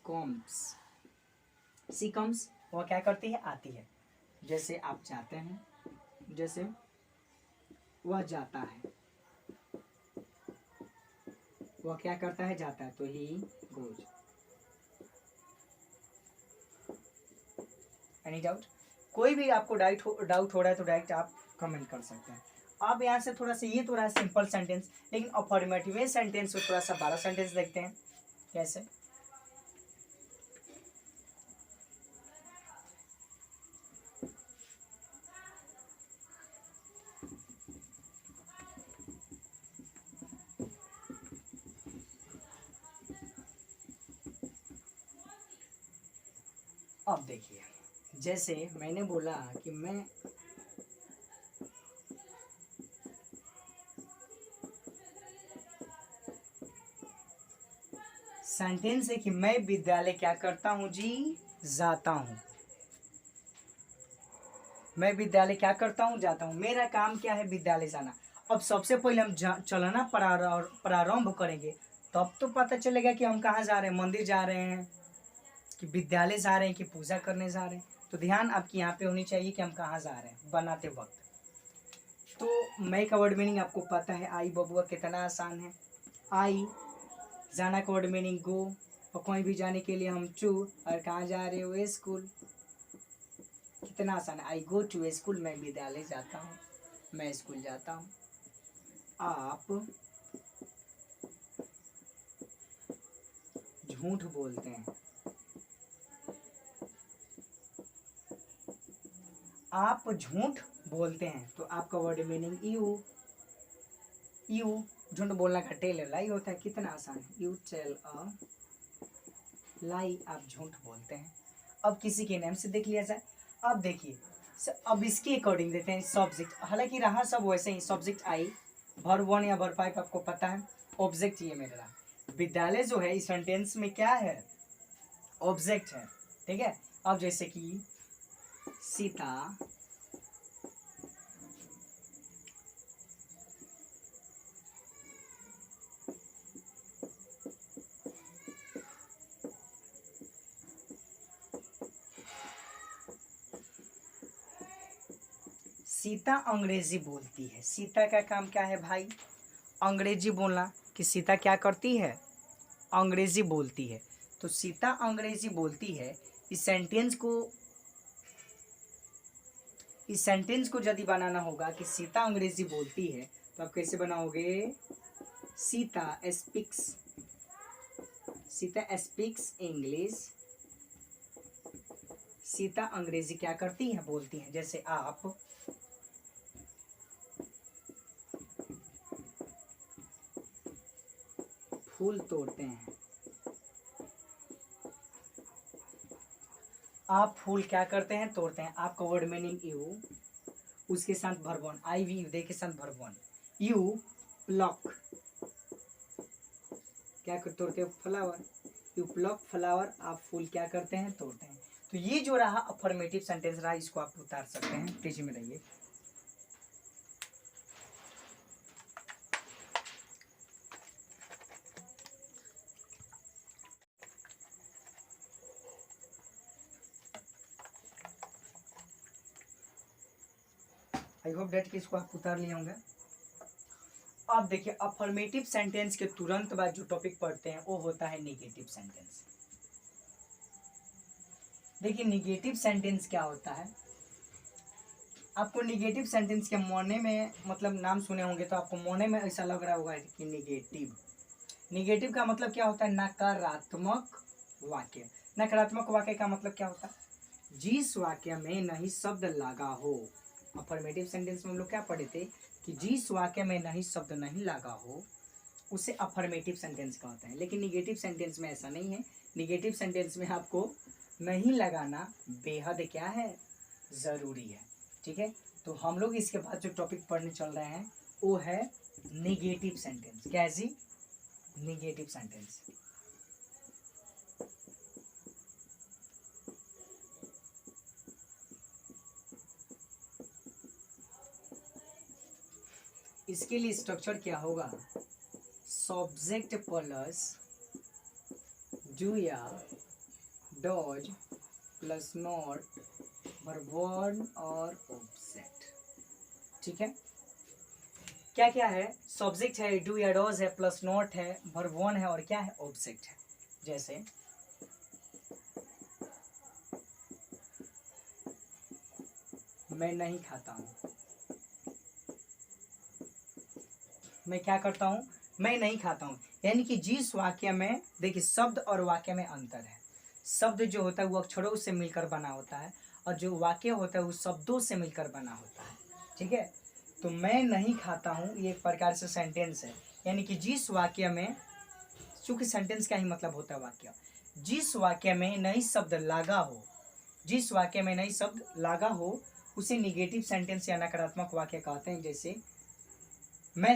कॉम्स, सी कम्स, वह क्या करती है, आती है। जैसे आप जाते हैं, जैसे वह जाता है, वह क्या करता है, जाता है, तो ही गोज। एनी डाउट, कोई भी आपको डाउट हो रहा है तो डायरेक्ट आप कमेंट कर सकते हैं। अब यहाँ से थोड़ा सा, ये तो रहा सिंपल सेंटेंस, लेकिन अफर्मेटिव सेंटेंस में थोड़ा सा 12 सेंटेंस देखते हैं कैसे। अब देखिए, जैसे मैंने बोला कि मैं, सेंटेंस है कि मैं विद्यालय क्या करता हूँ जी, जाता हूँ। मैं विद्यालय क्या करता हूँ, जाता हूँ। मेरा काम क्या है, विद्यालय जाना। अब सबसे पहले हम चलना प्रारंभ करेंगे, तब तो पता चलेगा कि हम कहाँ जा रहे हैं, मंदिर जा रहे हैं कि विद्यालय जा रहे हैं कि पूजा करने जा रहे हैं। तो ध्यान आपकी यहाँ पे होनी चाहिए कि हम कहाँ जा रहे हैं बनाते वक्त। तो मैं का वर्ड मीनिंग आपको पता है, आई बबुआ, कितना आसान है। आई, जाना का वर्ड मीनिंग गो, और कहीं भी जाने के लिए हम टू, और कहाँ जा रहे हो स्कूल। कितना आसान है। आई गो टू स्कूल, मैं विद्यालय जाता हूँ, मैं स्कूल जाता हूँ। आप झूठ बोलते हैं, आप झूठ बोलते हैं। तो आपका वर्ड मीनिंग यू, यू झूठ बोलना का टेल लाई होता है। कितना आसान है। यू टेल अ लाई, आप झूठ बोलते हैं। अब किसी के नाम से देख लिया जाए। अब देखिए, अब इसके अकॉर्डिंग देते हैं सब्जेक्ट। हालांकि रहा सब वैसे ही, सब्जेक्ट आई, वर्ब 1 या वर्ब 5 आपको पता है। ऑब्जेक्ट ये मेरा रहा। विद्यालय जो है इस सेंटेंस में क्या है, ऑब्जेक्ट है। ठीक है। अब जैसे कि सीता सीता अंग्रेजी बोलती है। सीता का काम क्या है भाई, अंग्रेजी बोलना। कि सीता क्या करती है, अंग्रेजी बोलती है। तो सीता अंग्रेजी बोलती है। इस सेंटेंस को यदि बनाना होगा कि सीता अंग्रेजी बोलती है, तो आप कैसे बनाओगे, सीता स्पीक्स इंग्लिश। सीता अंग्रेजी क्या करती है, बोलती है। जैसे आप फूल तोड़ते हैं, आप फूल क्या करते हैं, तोड़ते हैं। आपका वर्ड मीनिंग यू, उसके साथ वर्ब 1, आई वी दे के साथ वर्ब 1। यू प्लक, क्या तोड़ते हो, फ्लावर। यू प्लक फ्लावर, आप फूल क्या करते हैं, तोड़ते हैं। तो ये जो रहा अफर्मेटिव सेंटेंस रहा, इसको आप उतार सकते हैं। पेज में रहिए। आई होप डेट कि इसको आप उतार लिए होंगे। अब देखिए, अफर्मेटिव सेंटेंस के तुरंत बाद जो टॉपिक पढ़ते हैं वो होता है निगेटिव सेंटेंस। देखिए निगेटिव सेंटेंस क्या होता है। आपको निगेटिव सेंटेंस के मोने में मतलब नाम सुने होंगे, तो आपको मोने में ऐसा लग रहा होगा कि निगेटिव। निगेटिव का मतलब क्या होता है, नकारात्मक वाक्य। नकारात्मक वाक्य का मतलब क्या होता है, जिस वाक्य में नहीं शब्द लगा हो। अफर्मेटिव सेंटेंस में हम लोग क्या पढ़े थे कि जिस वाक्य में नहीं शब्द नहीं लगा हो उसे अफर्मेटिव सेंटेंस कहते हैं। लेकिन निगेटिव सेंटेंस में ऐसा नहीं है। निगेटिव सेंटेंस में आपको नहीं लगाना बेहद क्या है, जरूरी है। ठीक है। तो हम लोग इसके बाद जो टॉपिक पढ़ने चल रहे हैं वो है निगेटिव सेंटेंस। कैसी, निगेटिव सेंटेंस। इसके लिए स्ट्रक्चर क्या होगा, सब्जेक्ट प्लस डू या डॉज प्लस नॉट वर्ब 1 और ऑब्जेक्ट। ठीक है। क्या क्या है, सब्जेक्ट है, डू या डॉज है, प्लस नॉट है, वर्ब 1 है, और क्या है, ऑब्जेक्ट है। जैसे मैं नहीं खाता हूँ, मैं क्या करता हूँ, मैं नहीं खाता हूँ। यानी कि जिस वाक्य में, देखिए शब्द और वाक्य में अंतर है। शब्द जो होता है वो अक्षरों से मिलकर बना होता है, और जो वाक्य होता है वो शब्दों से मिलकर बना होता है। ठीक है। तो मैं नहीं खाता हूँ ये एक प्रकार से सेंटेंस है। यानी कि जिस वाक्य में, चूंकि सेंटेंस का ही मतलब होता है वाक्य, जिस वाक्य में नहीं शब्द लगा हो, जिस वाक्य में नहीं शब्द लगा हो उसे निगेटिव सेंटेंस या नकारात्मक वाक्य कहते हैं। जैसे मैं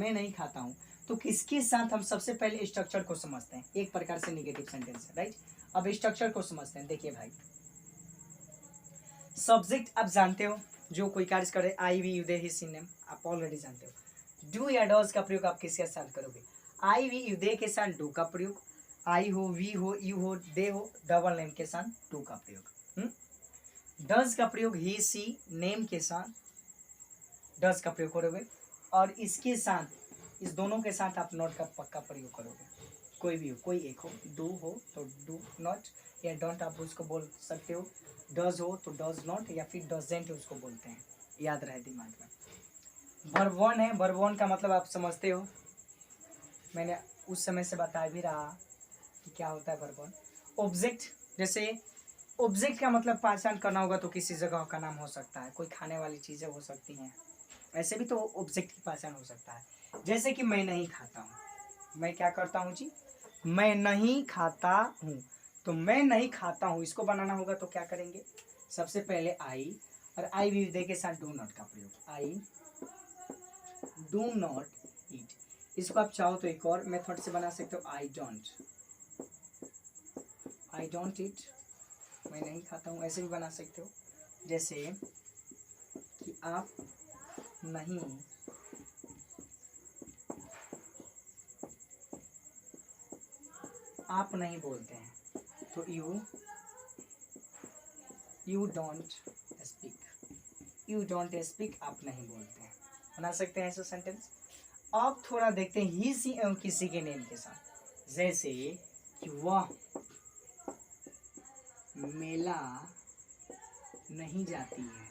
नहीं खाता हूँ। तो किसके साथ, हम सबसे पहले स्ट्रक्चर को समझते हैं। एक प्रकार से निगेटिव सेंटेंस है, राइट। अब स्ट्रक्चर को समझते हैं। देखिए भाई, सब्जेक्ट आप जानते हो, जो कोई कार्य करे, I we you they he she name, आप ऑलरेडी जानते हो। डू या डॉज का प्रयोग आप किसके साथ करोगे, आई वी यू दे के साथ डू का प्रयोग, आई हो, वी हो, यू हो, दे हो, डबल नेम के साथ डू का प्रयोग। डज का प्रयोग ही सी नेम के साथ डज का प्रयोग करोगे, और इसके साथ, इस दोनों के साथ आप नॉट का पक्का प्रयोग करोगे। कोई भी हो, कोई एक हो, डू हो तो डू नॉट या डोंट आप उसको बोल सकते हो, डज हो तो डज नॉट या फिर डजेंट उसको बोलते हैं, याद रहे दिमाग में। वर्ब वन है, वर्ब वन का मतलब आप समझते हो, मैंने उस समय से बता भी रहा कि क्या होता है वर्ब वन। ऑब्जेक्ट, जैसे ऑब्जेक्ट का मतलब पहचान करना होगा तो किसी जगह का नाम हो सकता है, कोई खाने वाली चीज़ें हो सकती हैं, ऐसे भी तो ऑब्जेक्ट की पहचान हो सकता है। जैसे कि मैं नहीं खाता हूँ, मैं क्या करता हूँ जी, मैं नहीं खाता हूँ, तो मैं नहीं खाता हूँ इसको बनाना होगा तो क्या करेंगे, सबसे पहले आई, और आई विधेय के साथ डू नॉट का प्रयोग, आई डू नॉट ईट। इसको आप चाहो तो एक और मेथड से बना सकते हो, आई डोंट ईट, मैं नहीं खाता हूँ, ऐसे भी बना सकते हो। जैसे कि आप नहीं बोलते हैं तो यू डोंट स्पीक, आप नहीं बोलते हैं, बना सकते हैं ऐसा सेंटेंस। अब थोड़ा देखते हैं ही सी एवं किसी के नेम के साथ, जैसे कि वह मेला नहीं जाती है,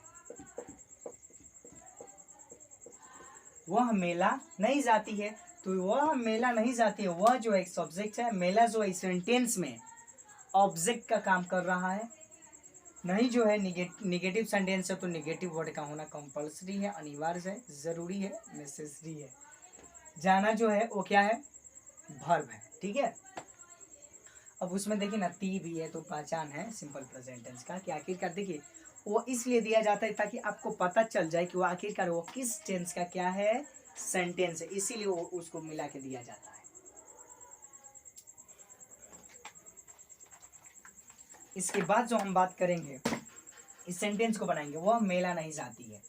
वह मेला नहीं जाती है, तो वह मेला नहीं जाती है, वह जो एक सब्जेक्ट है, मेला जो है सेंटेंस में ऑब्जेक्ट का काम कर रहा है, नहीं जो है निगेटिव सेंटेंस है तो निगेटिव वर्ड का होना कंपल्सरी है, अनिवार्य है, जरूरी है, नेसेसरी है। जाना जो है वो क्या है, वर्ब है, ठीक है। अब उसमें देखिए ना ती भी है तो पहचान है सिंपल प्रेजेंट टेंस का, कि आखिरकार देखिए वो इसलिए दिया जाता है ताकि आपको पता चल जाए कि वो आखिरकार वो किस टेंस का क्या है, सेंटेंस है, इसीलिए वो उसको मिला के दिया जाता है। इसके बाद जो हम बात करेंगे, इस सेंटेंस को बनाएंगे, वह मेला नहीं जाती है,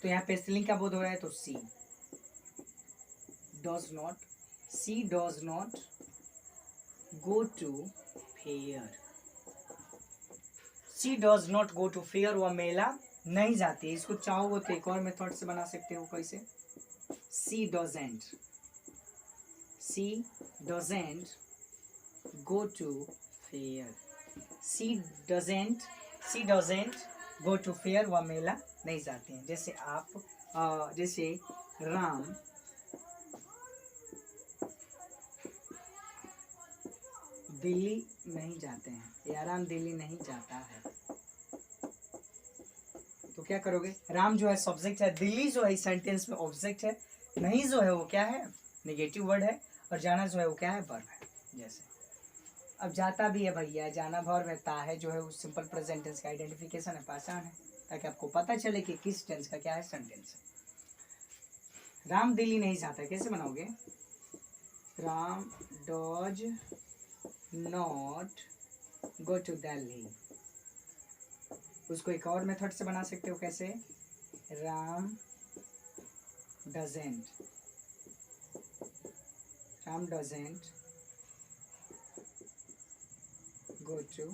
तो यहाँ पे स्त्रीलिंग का बोध हो रहा है तो she does not go to fair, she does not go to fair, वह मेला नहीं जाती है। इसको चाहो तो एक और मेथड से बना सकते हो, कैसे, she doesn't go to fair, she doesn't go to fair, वह मेला नहीं जाते हैं। जैसे आप जैसे राम दिल्ली नहीं जाते हैं, या राम दिल्ली नहीं जाता है, तो क्या करोगे, राम जो है सब्जेक्ट है, दिल्ली जो है सेंटेंस में ऑब्जेक्ट है, नहीं जो है वो क्या है, नेगेटिव वर्ड है, और जाना जो है वो क्या है, वर्ब है। जैसे अब जाता भी है भैया, जाना वर्ब है, ता है जो है वो सिंपल प्रेजेंट टेंस का आइडेंटिफिकेशन है, पहचान है, ताकि आपको पता चले कि किस टेंस का क्या है सेंटेंस है। राम दिल्ली नहीं जाता, कैसे बनाओगे, Ram does not go to Delhi, उसको एक और मेथड से बना सकते हो, कैसे, Ram doesn't go to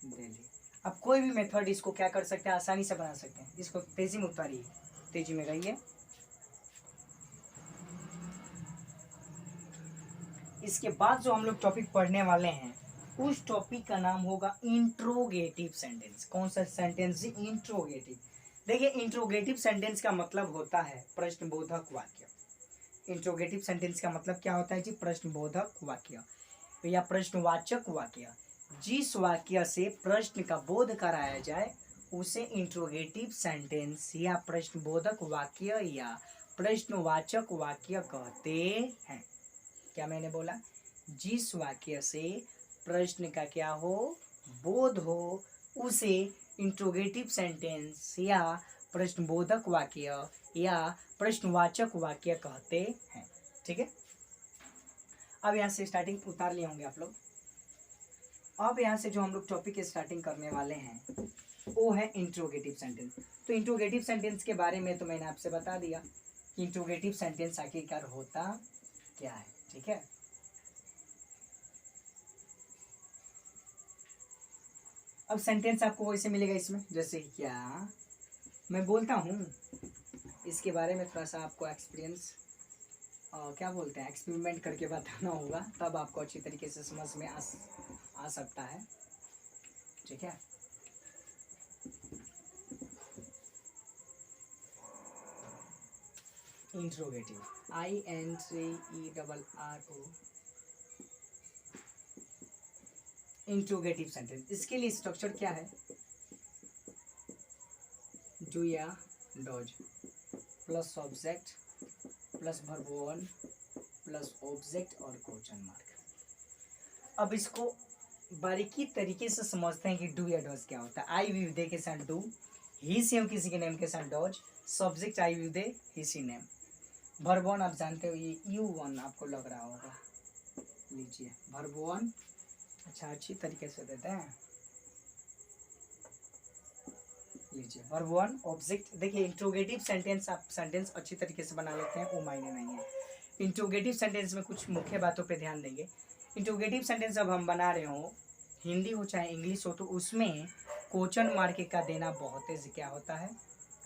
Delhi. अब कोई भी मेथड इसको क्या कर सकते हैं, आसानी से बना सकते हैं। इसको तेजी में उतारिए, तेजी में रहिए। इसके बाद जो हम लोग टॉपिक पढ़ने वाले हैं, उस टॉपिक का नाम होगा इंट्रोगेटिव सेंटेंस। कौन सा सेंटेंस, इंट्रोगेटिव। देखिए इंट्रोगेटिव सेंटेंस का मतलब होता है प्रश्नबोधक वाक्य। इंट्रोगेटिव सेंटेंस का मतलब क्या होता है जी, प्रश्नबोधक वाक्य या प्रश्नवाचक वाक्य। जिस वाक्य से प्रश्न का बोध कराया जाए उसे इंट्रोगेटिव सेंटेंस या प्रश्नबोधक वाक्य या प्रश्नवाचक वाक्य कहते हैं। क्या मैंने बोला, जिस वाक्य से प्रश्न का क्या हो, बोध हो, उसे इंट्रोगेटिव सेंटेंस या प्रश्नबोधक वाक्य या प्रश्नवाचक वाक्य कहते हैं। ठीक है, अब यहाँ से स्टार्टिंग उतार लिए होंगे आप लोग। अब यहाँ से जो हम लोग टॉपिक की स्टार्टिंग करने वाले हैं वो है इंट्रोगेटिव सेंटेंस। तो इंट्रोगेटिव सेंटेंस के बारे में तो मैंने आपसे बता दिया कि इंट्रोगेटिव सेंटेंस आखिरकार होता क्या है। ठीक है, अब सेंटेंस आपको वैसे मिलेगा इसमें, जैसे क्या मैं बोलता हूँ, इसके बारे में थोड़ा सा आपको एक्सपीरियंस क्या बोलते हैं, एक्सपेरिमेंट करके बताना होगा, तब आपको अच्छी तरीके से समझ में आ सकता है। ठीक है, इंट्रोगेटिव, INTRRO, इंट्रोगेटिव सेंटेंस। इसके लिए स्ट्रक्चर क्या है, डू या does plus object plus verb one plus object और क्वेश्चन मार्क। अब इसको बारीकी तरीके से समझते हैं कि डू या डॉज क्या होता है। आई विल दे के साथ डू, ही से किसी के नेम के साथ does, subject I will they he she name, verb one आप जानते हो, ये यू वन आपको लग रहा होगा, लीजिए वर्ब वन। अच्छा, अच्छी तरीके से देते हैं, लीजिए वर्ब वन ऑब्जेक्ट। देखिए इंट्रोगेटिव सेंटेंस आप सेंटेंस अच्छी तरीके से बना लेते हैं, वो मायने नहीं है। इंट्रोगेटिव सेंटेंस में कुछ मुख्य बातों पे ध्यान देंगे। इंट्रोगेटिव सेंटेंस जब हम बना रहे हो, हिंदी हो चाहे इंग्लिश हो, तो उसमें क्वेश्चन मार्क का देना बहुत क्या होता है,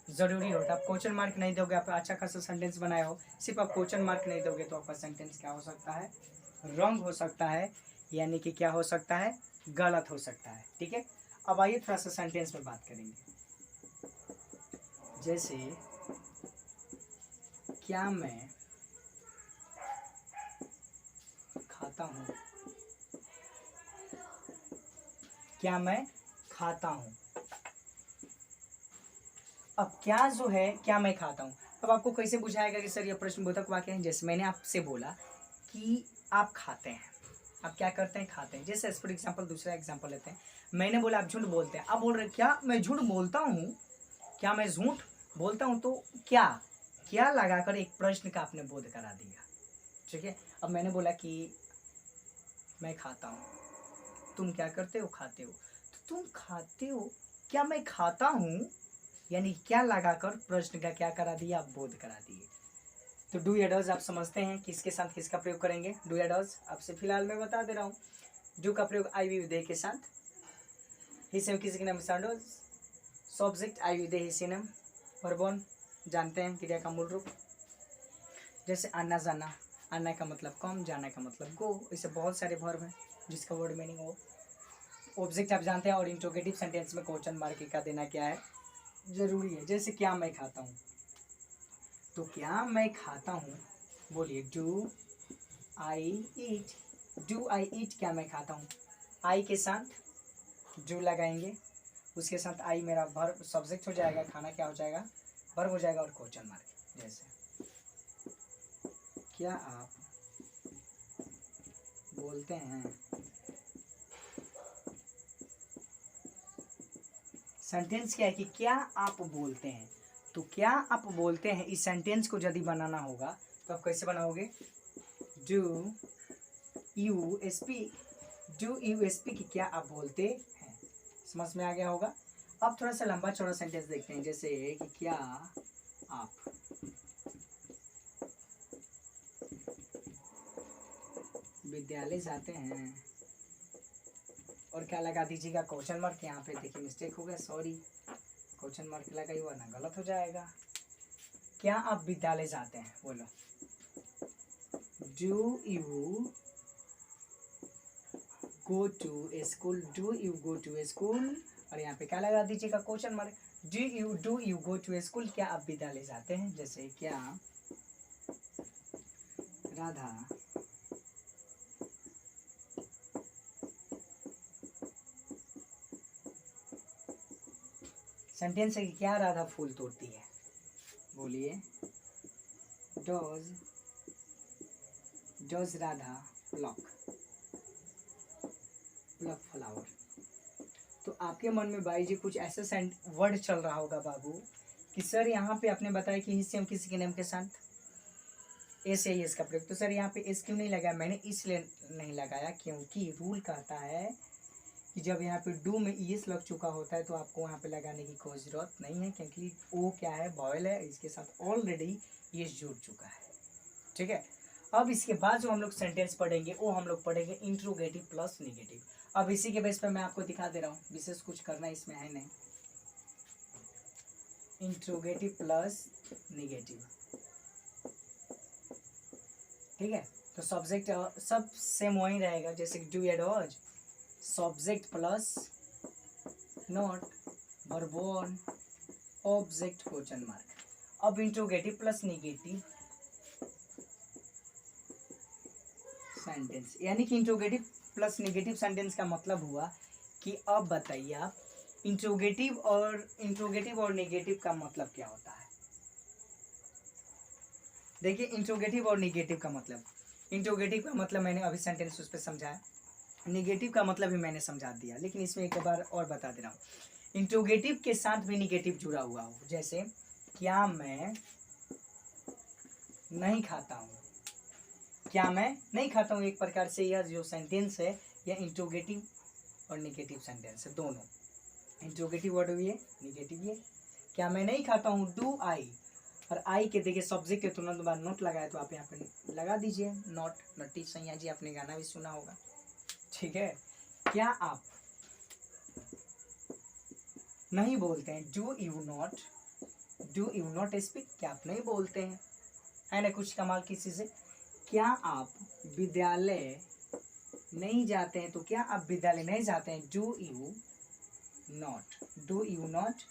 ज़रूरी होता है। आप क्वेश्चन मार्क नहीं दोगे, आप अच्छा खासा सेंटेंस बनाए हो, सिर्फ आप क्वेश्चन मार्क नहीं दोगे तो आपका सेंटेंस क्या हो सकता है, रॉन्ग हो सकता है, यानी कि क्या हो सकता है, गलत हो सकता है। ठीक है, अब आइए थोड़ा सा सेंटेंस में बात करेंगे। जैसे क्या मैं खाता हूँ, क्या मैं खाता हूँ। अब क्या जो है, क्या मैं खाता हूँ, अब आपको कैसे बुझाएगा कि सर ये प्रश्नबोधक वाक्य है। जैसे मैंने आपसे बोला कि आप खाते हैं, आप क्या करते हैं, खाते हैं। जैसे फॉर एग्जाम्पल दूसरा एग्जाम्पल लेते हैं, मैंने बोला आप झूठ बोलते हैं, आप बोल रहे क्या मैं झूठ बोलता हूँ, क्या मैं झूठ बोलता हूँ, तो क्या क्या लगाकर एक प्रश्न का आपने बोध करा दिया। ठीक है, अब मैंने बोला कि मैं खाता हूँ, तुम क्या करते हो, खाते हो, तो तुम खाते हो, क्या मैं खाता हूँ, यानी क्या लगाकर प्रश्न का क्या करा दिया, आप बोध करा दिए। तो डू या डज आप समझते हैं किसके साथ किसका प्रयोग करेंगे। डू या डज आपसे फिलहाल मैं बता दे रहा हूँ, डू का प्रयोग आई विल दे के साथ, ही से किसी के नाम सांडोज, subject I will they he सी नाम, वर्ब वन जानते हैं क्रिया का मूल रूप। जैसे आना जाना, आना का मतलब कम, जाना का मतलब गो, ऐसे बहुत सारे वर्ब हैं जिसका वर्ड मीनिंग हो। ऑब्जेक्ट आप जानते हैं, और इंट्रोगेटिव सेंटेंस में क्वेश्चन मार्क का देना क्या है, जरूरी है। जैसे क्या मैं खाता हूँ, तो क्या मैं खाता हूँ, बोलिए do I eat, do I ईट, क्या मैं खाता हूँ। आई के साथ डू लगाएंगे, उसके साथ आई मेरा वर्ब सब्जेक्ट हो जाएगा, खाना क्या हो जाएगा, वर्ब हो जाएगा, और क्वेश्चन मार्क। जैसे क्या आप बोलते हैं, सेंटेंस क्या है कि क्या आप बोलते हैं, तो क्या आप बोलते हैं, इस सेंटेंस को यदि बनाना होगा तो आप कैसे बनाओगे, do you speak, do you speak, क्या आप बोलते हैं। समझ में आ गया होगा। अब थोड़ा सा लंबा चौड़ा सेंटेंस देखते हैं, जैसे कि क्या आप विद्यालय जाते हैं, और क्या लगा दीजिएगा, क्वेश्चन मार्क। यहाँ पे देखिए मिस्टेक हो गया, सॉरी, क्वेश्चन मार्क लगाई वरना गलत हो जाएगा। क्या आप विद्यालय जाते हैं, बोलो do you go to school, do you go to school, और यहाँ पे क्या लगा दीजिएगा, question mark. Do you go to school, क्या आप विद्यालय जाते हैं। जैसे क्या राधा सेंटेंस है कि क्या राधा फूल तोड़ती है, बोलिए डज राधा प्लक फ्लावर। तो आपके मन में भाई जी कुछ ऐसा वर्ड चल रहा होगा बाबू कि सर यहाँ पे आपने बताया कि हिस्से हम किसी के नाम के साथ एस या एस का प्रयोग, तो सर यहाँ पे एस क्यों नहीं लगाया। मैंने इसलिए नहीं लगाया क्योंकि रूल कहता है कि जब यहाँ पे डू में ईएस लग चुका होता है तो आपको वहाँ पे लगाने की कोई ज़रूरत नहीं है, क्योंकि ओ क्या है, वॉयल है, इसके साथ ऑलरेडी ईएस जुड़ चुका है। ठीक है, अब इसके बाद जो हम लोग सेंटेंस पढ़ेंगे वो हम लोग पढ़ेंगे इंट्रोगेटिव प्लस निगेटिव। अब इसी के बेस पर मैं आपको दिखा दे रहा हूँ, विशेष कुछ करना इसमें है नहीं। इंट्रोगेटिव प्लस निगेटिव, ठीक है। तो सब्जेक्ट सब सेम वही रहेगा, जैसे कि डू या does, subject plus not, verb one, object question mark. अब इंट्रोगेटिव प्लस निगेटिव सेंटेंस, यानी कि इंट्रोगेटिव प्लस निगेटिव सेंटेंस का मतलब हुआ कि अब बताइए आप इंट्रोगेटिव और निगेटिव का मतलब क्या होता है। देखिए इंट्रोगेटिव और निगेटिव का मतलब, इंट्रोगेटिव का मतलब मैंने अभी सेंटेंस उस पर समझाया, निगेटिव का मतलब भी मैंने समझा दिया, लेकिन इसमें एक बार और बता दे रहा हूँ। इंट्रोगेटिव के साथ भी निगेटिव जुड़ा हुआ हो, जैसे क्या मैं नहीं खाता हूँ, क्या मैं नहीं खाता हूँ, एक प्रकार से यह जो सेंटेंस है यह इंट्रोगेटिव और निगेटिव सेंटेंस है दोनों। इंट्रोगेटिव वर्ड भी है, निगेटिव भी है। क्या मैं नहीं खाता हूँ, डू आई, और आई के देखिए सब्जेक्ट के तुरंत बाद नोट लगाए तो आप यहाँ पे लगा दीजिए नोट, नटी सैया जी, आपने गाना भी सुना होगा, ठीक है। क्या आप नहीं बोलते हैं, डू यू नॉट स्पीक, क्या आप नहीं बोलते हैं, है ना कुछ कमाल किसी से। क्या आप विद्यालय नहीं जाते हैं, तो क्या आप विद्यालय नहीं जाते हैं, do you not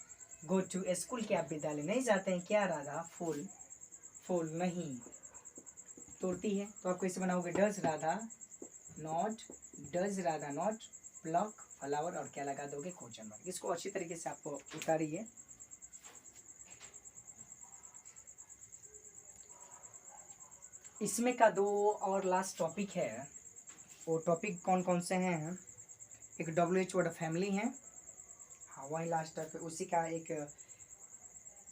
go to school, क्या आप विद्यालय नहीं जाते हैं। क्या राधा फूल नहीं तोड़ती है, तो आप कैसे बनाओगे, does Radha not plug flower, और क्या लगा दोगे, क्वेश्चन मार्क। इसको अच्छी तरीके से आपको उतारिए। इसमें का दो और लास्ट टॉपिक है, वो टॉपिक कौन कौन से हैं, एक WH वर्ड फैमिली है, हाँ वही लास्ट है, उसी का एक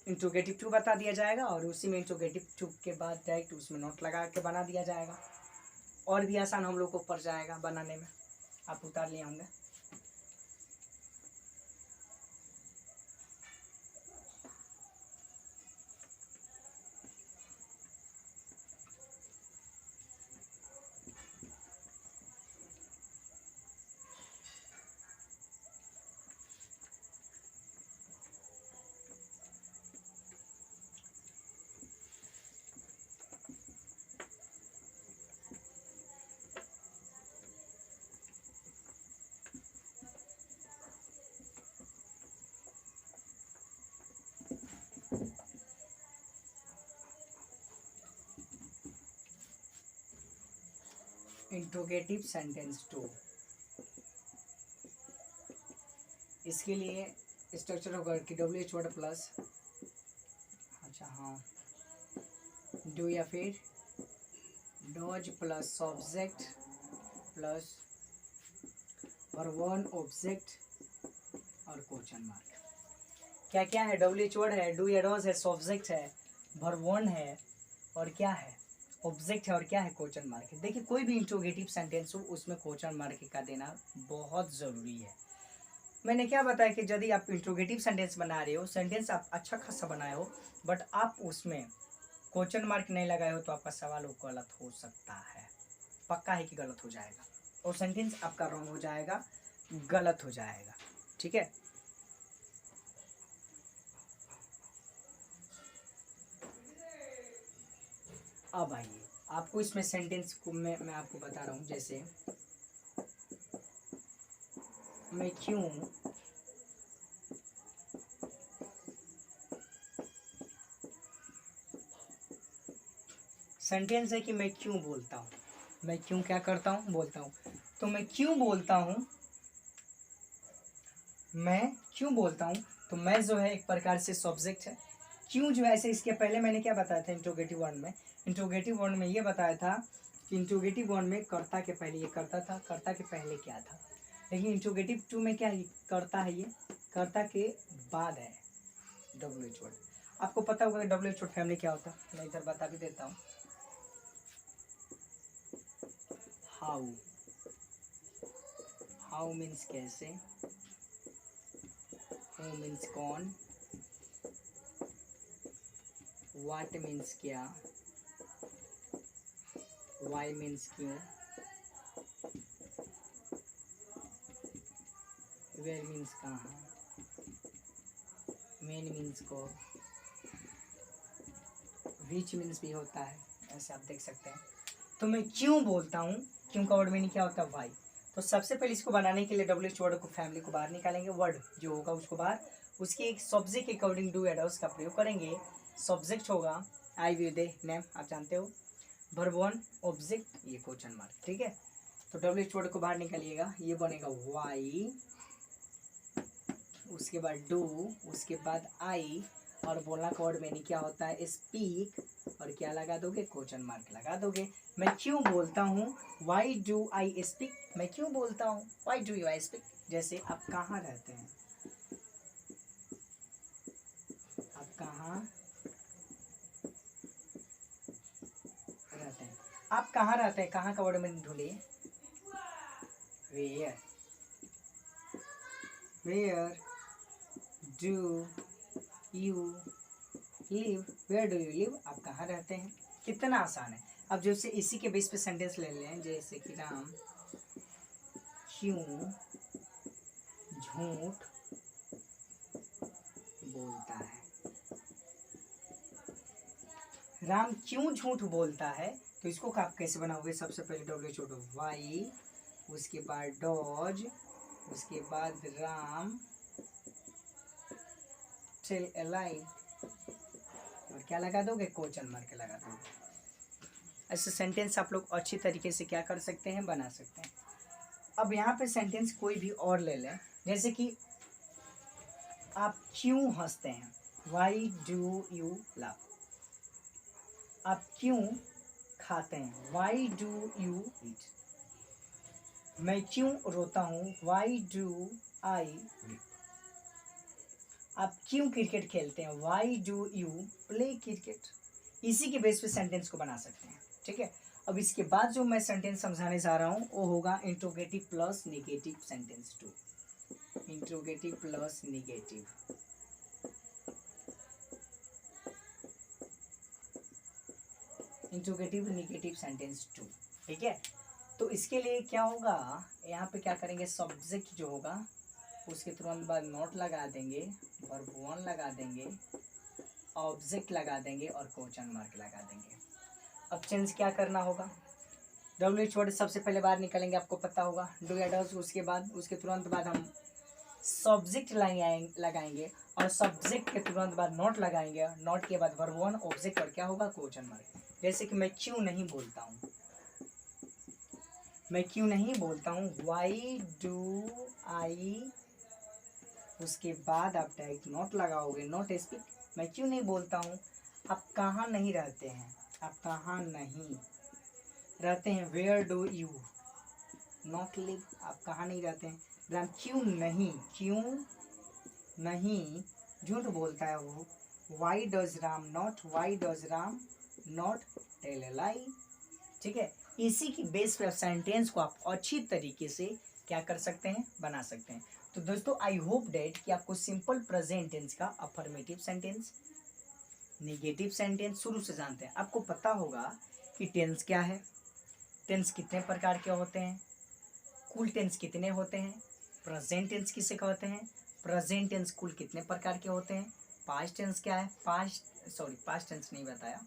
इंट्रोगेटिव टू बता दिया जाएगा, और उसी में इंट्रोगेटिव टू के बाद डायरेक्ट उसमें नोट लगा के बना दिया जाएगा, और भी आसान हम लोग को पड़ जाएगा बनाने में, आप उतार लिए होंगे। इंट्रोगेटिव सेंटेंस टू, इसके लिए स्ट्रक्चर होगा कि WH वर्ड प्लस, अच्छा हाँ, डू या फिर does plus subject plus verb one object और क्वेश्चन मार्क। क्या क्या है, WH वर्ड है, डू या डॉज है, सब्जेक्ट है, वर्ब वन है, और क्या है, ऑब्जेक्ट है, और क्या है, क्वेश्चन मार्क है। देखिए कोई भी इंट्रोगेटिव सेंटेंस हो उसमें क्वेश्चन मार्क का देना बहुत ज़रूरी है। मैंने क्या बताया कि यदि आप इंट्रोगेटिव सेंटेंस बना रहे हो, सेंटेंस आप अच्छा खासा बनाए हो, बट आप उसमें क्वेश्चन मार्क नहीं लगाए हो, तो आपका सवाल वो गलत हो सकता है, पक्का है कि गलत हो जाएगा, और सेंटेंस आपका रॉन्ग हो जाएगा, गलत हो जाएगा, ठीक है। अब आइए आपको इसमें सेंटेंस को मैं आपको बता रहा हूँ, जैसे मैं क्यों सेंटेंस है कि मैं क्यों बोलता हूँ, मैं क्यों क्या करता हूँ, बोलता हूँ, तो मैं क्यों बोलता हूँ, मैं क्यों बोलता हूँ, तो मैं जो है एक प्रकार से सब्जेक्ट है, क्यों जो है ऐसे, इसके पहले मैंने क्या बताया था इंट्रोगेटिव वर्ड में ये बताया था कि इंट्रोगेटिव वर्ड में कर्ता के पहले ये करता था, कर्ता के पहले क्या था, लेकिन इंट्रोगेटिव टू में क्या करता है, ये कर्ता के बाद है WH वर्ड। आपको पता होगा WH वर्ड फैमिली क्या होता है, मैं इधर बता भी देता हूँ। हाउ मीन्स कैसे, हु मीन्स कौन, व्हाट मीन्स क्या, वाई मीन्स क्यों, वेयर मीन्स कहाँ, मेन मीन्स को, विच मीन्स भी होता है, ऐसे आप देख सकते हैं। तो मैं क्यों बोलता हूँ, क्यों का वर्ड मीनिंग क्या होता है, वाई। तो सबसे पहले इसको बनाने के लिए WH वर्ड को फैमिली को बाहर निकालेंगे, वर्ड जो होगा उसको बाहर, उसके एक सब्जेक्ट के अकॉर्डिंग डू एडवर्ब्स का प्रयोग करेंगे। सब्जेक्ट होगा आई विल दे नेम, आप जानते हो, वर्ब वन ऑब्जेक्ट ये क्वेश्चन मार्क, ठीक है। तो WH वर्ड को बाहर निकालिएगा, ये बनेगा वाई, उसके बाद डू, उसके बाद आई, और बोलना का वर्ड मीनिंग क्या होता है, स्पीक, और क्या लगा दोगे, क्वेश्चन मार्क लगा दोगे। मैं क्यों बोलता हूँ, वाई डू आई स्पीक, मैं क्यों बोलता हूँ, why do you I speak. जैसे आप कहाँ रहते हैं, आप कहाँ रहते हैं, आप कहाँ रहते हैं, कहाँ का वर्ड मीनिंग ढूंढिए, where, where do you live, where do you live, आप कहाँ रहते हैं। कितना आसान है। अब जैसे इसी के बेस पे सेंटेंस ले लें, जैसे कि राम क्यों झूठ बोलता है, राम क्यों झूठ बोलता है। तो इसको आप कैसे बनाओगे, सबसे पहले डब्ल्यू छोड़ो वाई, उसके बाद डॉज, उसके बाद राम टेल ए लाई, और क्या लगा दोगे, क्वेश्चन मार्क लगा दोगे। ऐसे सेंटेंस आप लोग अच्छी तरीके से क्या कर सकते हैं, बना सकते हैं। अब यहाँ पे सेंटेंस कोई भी और ले लें, जैसे कि आप क्यों हंसते हैं, वाई डू यू लाफ, आप क्यों खाते हैं, वाई डू यू ईट, मैं क्यों रोता हूँ, वाई डू आई वीप, आप क्यों क्रिकेट खेलते हैं, why do you play cricket. इसी के बेस पे सेंटेंस को बना सकते हैं, ठीक है। अब इसके बाद जो मैं सेंटेंस समझाने जा रहा हूँ वो होगा interrogative plus negative sentence two, interrogative plus negative. Interrogative negative sentence two, ठीक है। तो इसके लिए क्या होगा, यहाँ पे क्या करेंगे, सब्जेक्ट जो होगा उसके तुरंत बाद नोट लगा देंगे, वर्ब वन लगा देंगे, ऑब्जेक्ट लगा देंगे और क्वेश्चन मार्क लगा देंगे। अब चेंज क्या करना होगा, WH वर्ड सबसे पहले बाहर निकलेंगे, आपको पता होगा, डू एडवर्ब्स, उसके बाद उसके तुरंत बाद हम सब्जेक्ट लगाएंगे और सब्जेक्ट के तुरंत बाद नोट लगाएंगे, नोट के बाद वर्ब वन ऑब्जेक्ट और क्या होगा, क्वेश्चन मार्क। जैसे कि मैं क्यों नहीं बोलता हूँ, मैं क्यों नहीं बोलता हूँ, वाई डू आई, उसके बाद आप डायरेक्ट नोट लगाओगे, नोट स्पीक, मैं क्यों नहीं बोलता हूँ। आप कहाँ नहीं रहते हैं, आप कहाँ नहीं रहते हैं, where do you not live, आप कहाँ नहीं रहते हैं। राम क्यों नहीं झूठ बोलता है वो, why does Ram not tell a lie, ठीक है। इसी की बेस पर सेंटेंस को आप अच्छी तरीके से क्या कर सकते हैं, बना सकते हैं। तो दोस्तों आई होप डेट कि आपको सिंपल प्रेजेंट टेंस का अफर्मेटिव सेंटेंस, नेगेटिव सेंटेंस शुरू से जानते हैं। आपको पता होगा कि टेंस क्या है, टेंस कितने प्रकार के होते हैं, कुल टेंस कितने होते हैं, प्रेजेंट टेंस किसे कहते हैं, प्रेजेंट टेंस कुल कितने प्रकार के होते हैं, पास्ट टेंस क्या है, पास्ट टेंस नहीं बताया,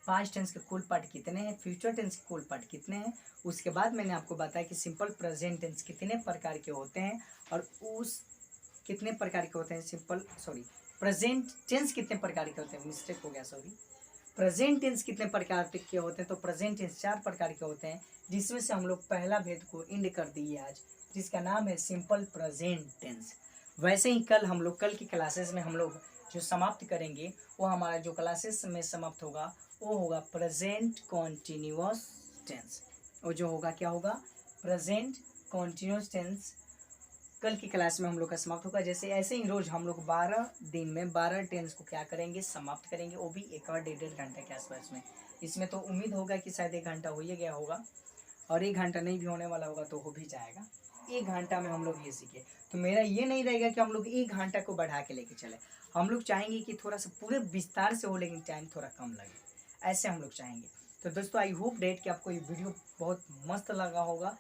पास्ट टेंस के कुल पार्ट कितने हैं, फ्यूचर टेंस के कुल पार्ट कितने हैं। उसके बाद मैंने आपको बताया कि सिंपल प्रेजेंट टेंस कितने प्रकार के होते हैं और उस कितने प्रकार के होते हैं, प्रेजेंट टेंस कितने प्रकार के होते हैं, मिस्टेक हो गया, प्रेजेंट टेंस कितने प्रकार के होते हैं। तो प्रेजेंट टेंस 4 प्रकार के होते हैं, जिसमें से हम लोग पहला भेद को इंड कर दिए आज, जिसका नाम है सिंपल प्रेजेंट टेंस। वैसे ही कल की क्लासेस में हम लोग जो समाप्त करेंगे, वो हमारा जो क्लासेस में समाप्त होगा वो होगा प्रेजेंट कॉन्टिन्यूअस टेंस, वो जो होगा क्या होगा, प्रेजेंट कॉन्टिन्यूअस टेंस कल की क्लास में हम लोग का समाप्त होगा। जैसे ऐसे ही रोज हम लोग 12 दिन में 12 टेंस को क्या करेंगे, समाप्त करेंगे, वो भी 1 घंटे के आसपास में। इसमें तो उम्मीद होगा कि शायद 1 घंटा हो ही गया होगा, और 1 घंटा नहीं भी होने वाला होगा तो हो भी जाएगा। 1 घंटा में हम लोग ये सीखे, तो मेरा ये नहीं रहेगा कि हम लोग 1 घंटा को बढ़ा के लेके चले, हम लोग चाहेंगे कि थोड़ा सा पूरे विस्तार से हो लेकिन टाइम थोड़ा कम लगे, ऐसे हम लोग चाहेंगे। तो दोस्तों आई होप डेट कि आपको ये वीडियो बहुत मस्त लगा होगा,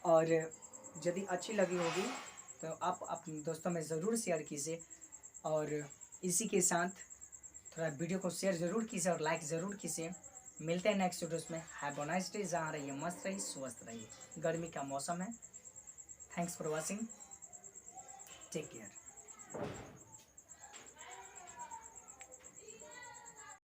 और यदि अच्छी लगी होगी तो आप अपने दोस्तों में ज़रूर शेयर कीजिए, और इसी के साथ थोड़ा वीडियो को शेयर ज़रूर कीजिए और लाइक ज़रूर कीजिए, मिलते हैं नेक्स्ट वीडियोस में। Have a nice day. जहाँ रहिए मस्त रहिए स्वस्थ रहिए। गर्मी का मौसम है। Thanks for watching. Take care.